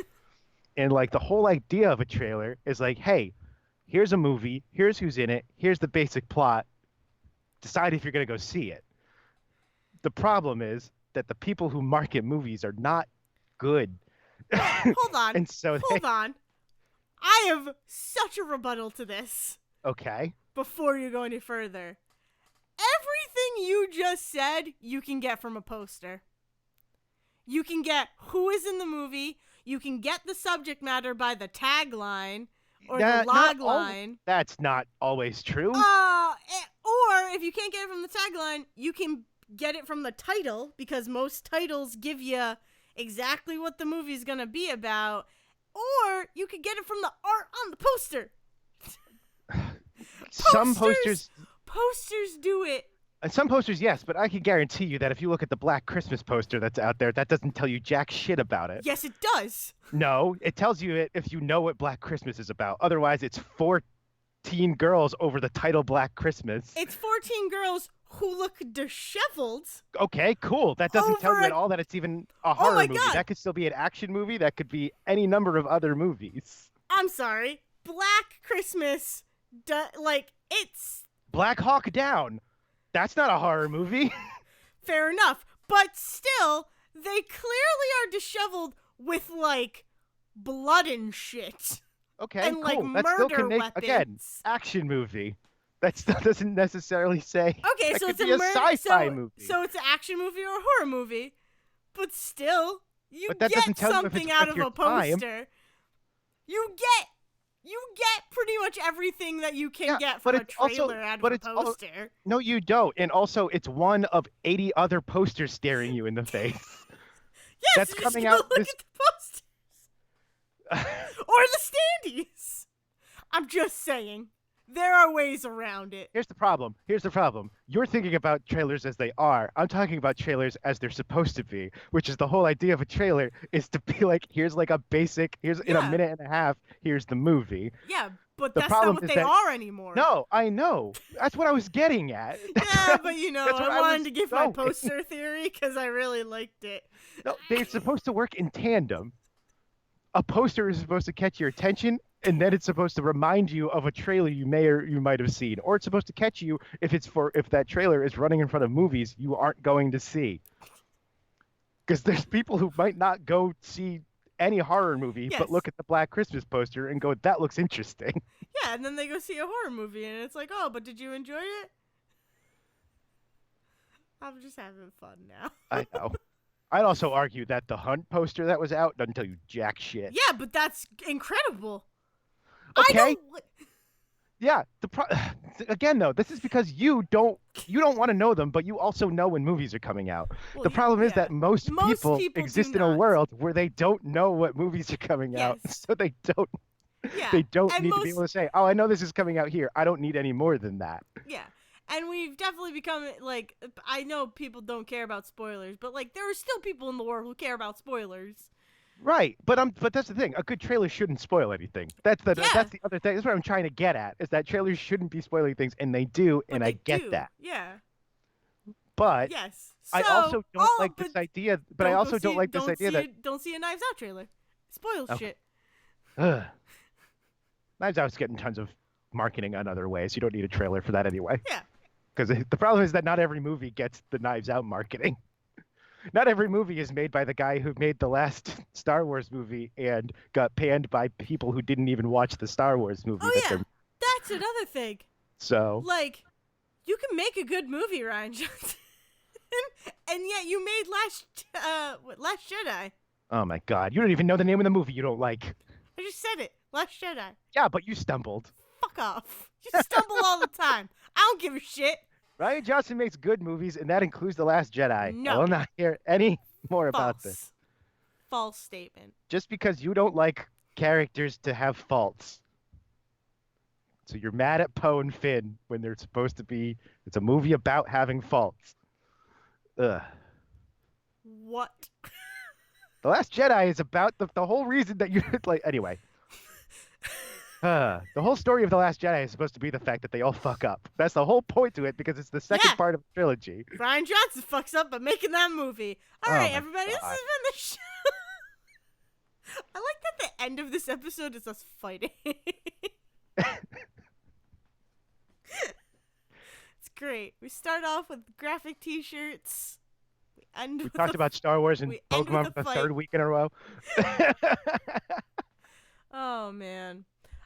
B: and like the whole idea of a trailer is like, hey, here's a movie, here's who's in it, here's the basic plot. Decide if you're gonna go see it. The problem is that the people who market movies are not good.
A: Hold on.
B: And so
A: hold on. I have such a rebuttal to this.
B: Okay.
A: Before you go any further. Everything you just said, you can get from a poster. You can get who is in the movie. You can get the subject matter by the tagline or the log line.
B: That's not always true.
A: Or if you can't get it from the tagline, you can get it from the title because most titles give you exactly what the movie's gonna be about. Or you could get it from the art on the poster.
B: Some posters
A: do it.
B: Some posters, yes, but I can guarantee you that if you look at the Black Christmas poster that's out there, that doesn't tell you jack shit about it.
A: Yes, it does.
B: No, it tells you it if you know what Black Christmas is about. Otherwise, it's 14 girls over the title Black Christmas.
A: It's 14 girls who look disheveled.
B: Okay, cool. That doesn't tell you at all that it's even a horror movie. God. That could still be an action movie. That could be any number of other movies.
A: I'm sorry. Black Christmas, it's...
B: Black Hawk Down. That's not a horror movie.
A: Fair enough. But still, they clearly are disheveled with, blood and shit.
B: Okay,
A: and,
B: cool.
A: That's
B: still
A: weapons.
B: Again, action movie. That still doesn't necessarily say.
A: Okay, so it's
B: a sci-fi movie.
A: So it's an action movie or a horror movie. But still, You
B: But that
A: get
B: doesn't tell you if it's
A: something out
B: worth
A: of
B: your
A: a
B: time.
A: poster. You get pretty much everything that you can get from a trailer out of a poster.
B: No, you don't. And also, it's one of 80 other posters staring you in the face.
A: Yes,
B: That's
A: you just
B: coming
A: go
B: out
A: look
B: this.
A: at the posters or the standees. I'm just saying. There are ways around it.
B: Here's the problem. You're thinking about trailers as they are. I'm talking about trailers as they're supposed to be, which is the whole idea of a trailer is to be like, here's like a basic, in a minute and a half, here's the movie.
A: Yeah, but
B: The
A: that's
B: problem
A: not what
B: is
A: they
B: that,
A: are anymore.
B: No, I know. That's what I was getting at.
A: But I wanted to give my poster theory because I really liked it.
B: No, they're supposed to work in tandem. A poster is supposed to catch your attention, and then it's supposed to remind you of a trailer you may or you might have seen, or it's supposed to catch you if that trailer is running in front of movies you aren't going to see. Because there's people who might not go see any horror movie, but look at the Black Christmas poster and go, "That looks interesting."
A: Yeah, and then they go see a horror movie, and it's like, "Oh, but did you enjoy it?" I'm just having fun now.
B: I know. I'd also argue that the Hunt poster that was out doesn't tell you jack shit.
A: Yeah, but that's incredible.
B: Okay. Yeah. Again, though, this is because you don't want to know them, but you also know when movies are coming out. Well, the problem is that most people exist in a world where they don't know what movies are coming out, so they don't. Yeah. They don't need to be able to say, "Oh, I know this is coming out here. I don't need any more than that."
A: Yeah. And we've definitely become, like, I know people don't care about spoilers, but, like, there are still people in the world who care about spoilers.
B: Right, but that's the thing. A good trailer shouldn't spoil anything. That's the other thing. That's what I'm trying to get at, is that trailers shouldn't be spoiling things, and they do, and I get that.
A: Yeah.
B: But
A: yes.
B: I also don't like this idea. But I also don't like this idea that
A: don't see a Knives Out trailer. It spoils shit.
B: Ugh. Knives Out's getting tons of marketing on other ways. You don't need a trailer for that anyway.
A: Yeah.
B: Because the problem is that not every movie gets the Knives Out marketing. Not every movie is made by the guy who made the last Star Wars movie and got panned by people who didn't even watch the Star Wars movie.
A: Oh, yeah. That's another thing.
B: So,
A: like, you can make a good movie, Ryan Johnson. And yet you made Last Jedi.
B: Oh, my God. You don't even know the name of the movie you don't like.
A: I just said it. Last Jedi.
B: Yeah, but you stumbled.
A: Fuck off. You stumble all the time. I don't give a shit.
B: Ryan Johnson makes good movies, and that includes The Last Jedi.
A: No.
B: I will not hear any more about this.
A: False statement.
B: Just because you don't like characters to have faults. So you're mad at Poe and Finn when they're supposed to be... It's a movie about having faults. Ugh.
A: What?
B: The Last Jedi is about the whole reason that you... like. Anyway. The whole story of The Last Jedi is supposed to be the fact that they all fuck up. That's the whole point to it, because it's the second part of the trilogy.
A: Ryan Johnson fucks up by making that movie. All right, everybody, this has been the show. I like that the end of this episode is us fighting. It's great. We start off with graphic t-shirts. We
B: talked about Star Wars and Pokemon for the third week in a row.
A: Oh, man.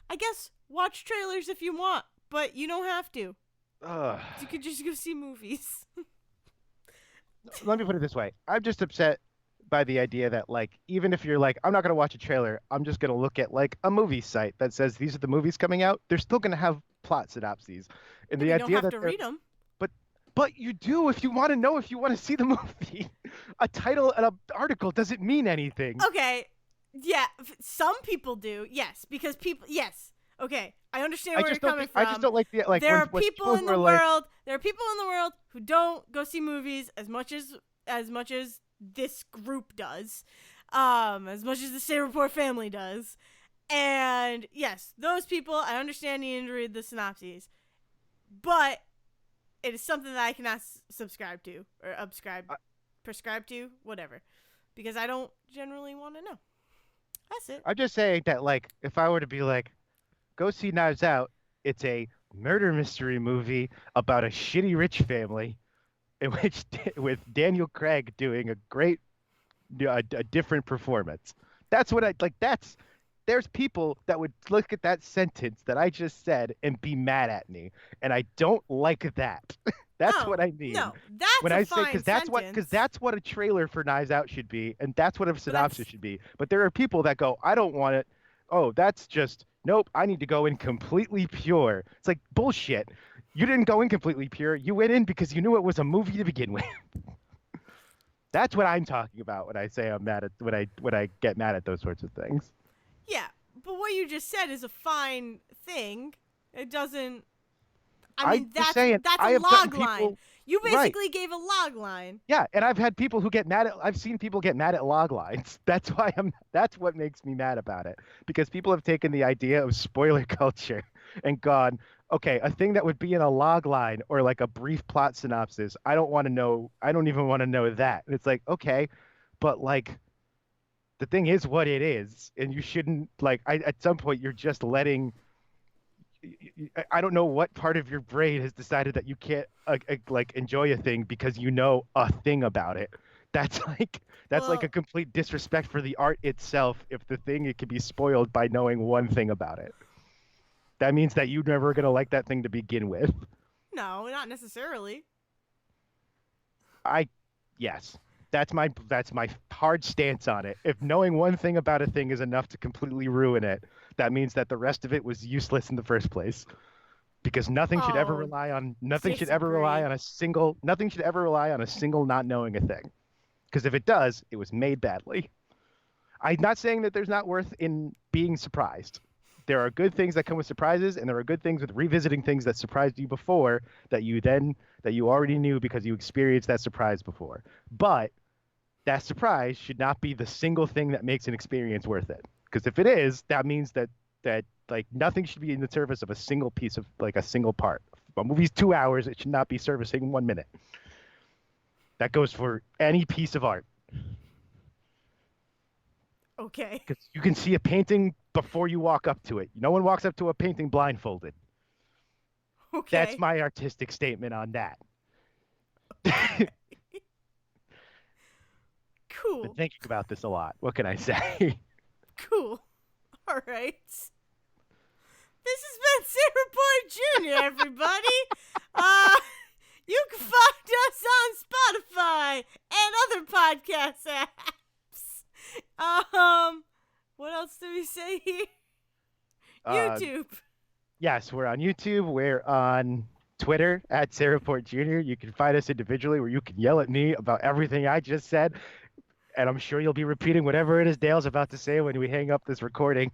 A: I guess watch trailers if you want, but you don't have to. You could just go see movies.
B: Let me put it this way. I'm just upset by the idea that, like, even if you're like, I'm not going to watch a trailer, I'm just going to look at, like, a movie site that says these are the movies coming out, they're still going to have plot synopses. And the idea
A: you don't have to read them.
B: But you do if you want to know if you want to see the movie. A title and an article doesn't mean anything.
A: Okay. Yeah, some people do. Yes, because people. Yes. Okay, I understand where you're coming from.
B: I just don't like the like.
A: There are people in the world. There are people in the world who don't go see movies as much as this group does, as much as the Say Report family does, and yes, those people. I understand needing to read the synopses, but it is something that I cannot subscribe to or prescribe to, whatever, because I don't generally want to know. That's it.
B: I'm just saying that, like, if I were to be like, go see Knives Out, it's a murder mystery movie about a shitty rich family, in which with Daniel Craig doing a great, a different performance. That's what I like. That's there's people that would look at that sentence that I just said and be mad at me, and I don't like that. That's what
A: Oh,
B: I mean
A: no, that's
B: when
A: a
B: I say
A: fine
B: because
A: sentence.
B: that's what a trailer for Knives Out should be, and that's what a
A: But
B: synopsis
A: that's
B: should be. But there are people that go, I don't want it. Oh, that's just nope. I need to go in completely pure. It's like bullshit. You didn't go in completely pure. You went in because you knew it was a movie to begin with. That's what I'm talking about when I say I'm mad at when I get mad at those sorts of things.
A: yeah. But what you just said is a fine thing. It doesn't. I
B: I'm
A: mean,
B: just saying
A: that's
B: I
A: a
B: have gotten
A: log line.
B: people
A: You
B: right.
A: basically gave a log line.
B: Yeah, and I've had people who get mad at I've seen people get mad at log lines. That's what makes me mad about it. Because people have taken the idea of spoiler culture and gone, okay, a thing that would be in a log line or like a brief plot synopsis, I don't want to know, I don't even want to know that. And it's like, okay, but like the thing is what it is, and you shouldn't like at some point you're just letting I don't know what part of your brain has decided that you can't like enjoy a thing because you know a thing about it. That's like a
A: Well,
B: complete disrespect for the art itself. If the thing it can be spoiled by knowing one thing about it, that means that you're never gonna like that thing to begin with.
A: no, not necessarily.
B: I yes, that's my hard stance on it. If knowing one thing about a thing is enough to completely ruin it, that means that the rest of it was useless in the first place. Because
A: Oh, disagree.
B: nothing should ever rely on a single not knowing a thing. Because if it does, it was made badly. I'm not saying that there's not worth in being surprised. There are good things that come with surprises, and there are good things with revisiting things that surprised you before that you already knew because you experienced that surprise before. But that surprise should not be the single thing that makes an experience worth it. Because if it is, that means that like nothing should be in the service of a single piece of like a single part. If a movie's 2 hours, it should not be servicing 1 minute. That goes for any piece of art.
A: Okay.
B: Because you can see a painting before you walk up to it. No one walks up to a painting blindfolded. That's
A: Okay.
B: my artistic statement on that.
A: Okay.
B: Been
A: Cool.
B: thinking about this a lot. What can I say?
A: Cool. All right. This has been Sayre Report Jr., everybody. Uh, you can find us on Spotify and other podcast apps. What else do we say here?
B: Uh,
A: YouTube.
B: yes, we're on YouTube. We're on Twitter at sayreportjr. You can find us individually where you can yell at me about everything I just said. And I'm sure you'll be repeating whatever it is Dale's about to say when we hang up this recording.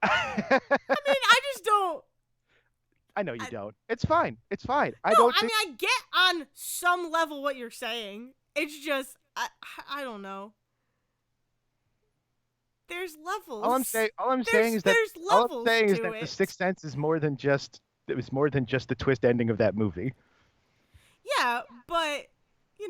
A: I mean, I just don't.
B: I know you
A: I,
B: don't. It's fine. It's fine. I
A: no,
B: don't
A: I
B: think.
A: mean, I get on some level what you're saying. It's just, I don't know. There's levels.
B: All I'm saying is that
A: there's levels to
B: the
A: it.
B: Sixth Sense is more than just. It was more than just the twist ending of that movie.
A: Yeah, but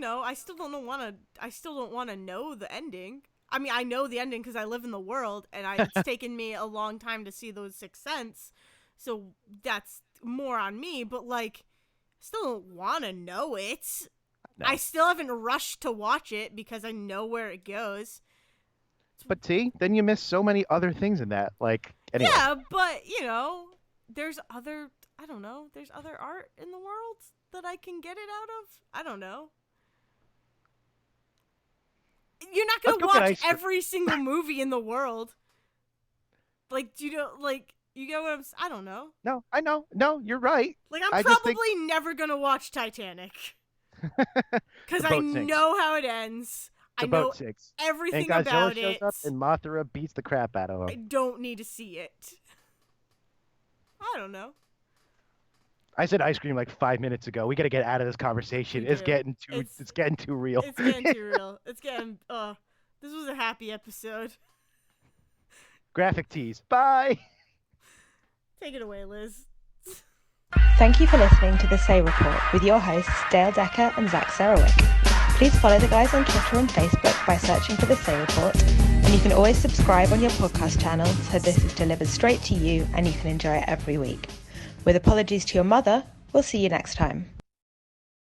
A: I still don't want to. I still don't want to know the ending. I mean, I know the ending because I live in the world, and it's taken me a long time to see those Sixth Sense, so that's more on me. But like, I still don't want to know it.
B: No.
A: I still haven't rushed to watch it because I know where it goes.
B: But see, then you miss so many other things in that. Like anyway.
A: Yeah, but there's other. I don't know. There's other art in the world that I can get it out of. I don't know. You're not
B: Let's
A: gonna
B: go get
A: watch
B: ice cream.
A: every single movie in the world. Like, do you know? Like, you get what I'm? I don't know.
B: No, I know. No, you're right.
A: Like, I'm
B: I just think
A: probably never gonna watch Titanic because
B: the
A: I
B: boat sinks.
A: know how it ends.
B: The
A: I know
B: boat sinks.
A: everything
B: And Godzilla
A: about
B: shows
A: it.
B: up and Mothra beats the crap out of
A: I
B: him.
A: don't need to see it. I don't know.
B: I said ice cream like 5 minutes ago. We got to get out of this conversation.
A: We
B: It's
A: do.
B: getting too it's getting too real.
A: It's getting too real. It's getting. This was a happy episode.
B: Graphic tees. Bye.
A: Take it away, Liz.
C: Thank you for listening to The Say Report with your hosts Dale Decker and Zack. Please follow the guys on Twitter and Facebook by searching for The Say Report, and you can always subscribe on your podcast channel so this is delivered straight to you and you can enjoy it every week. With apologies to your mother, we'll see you next time.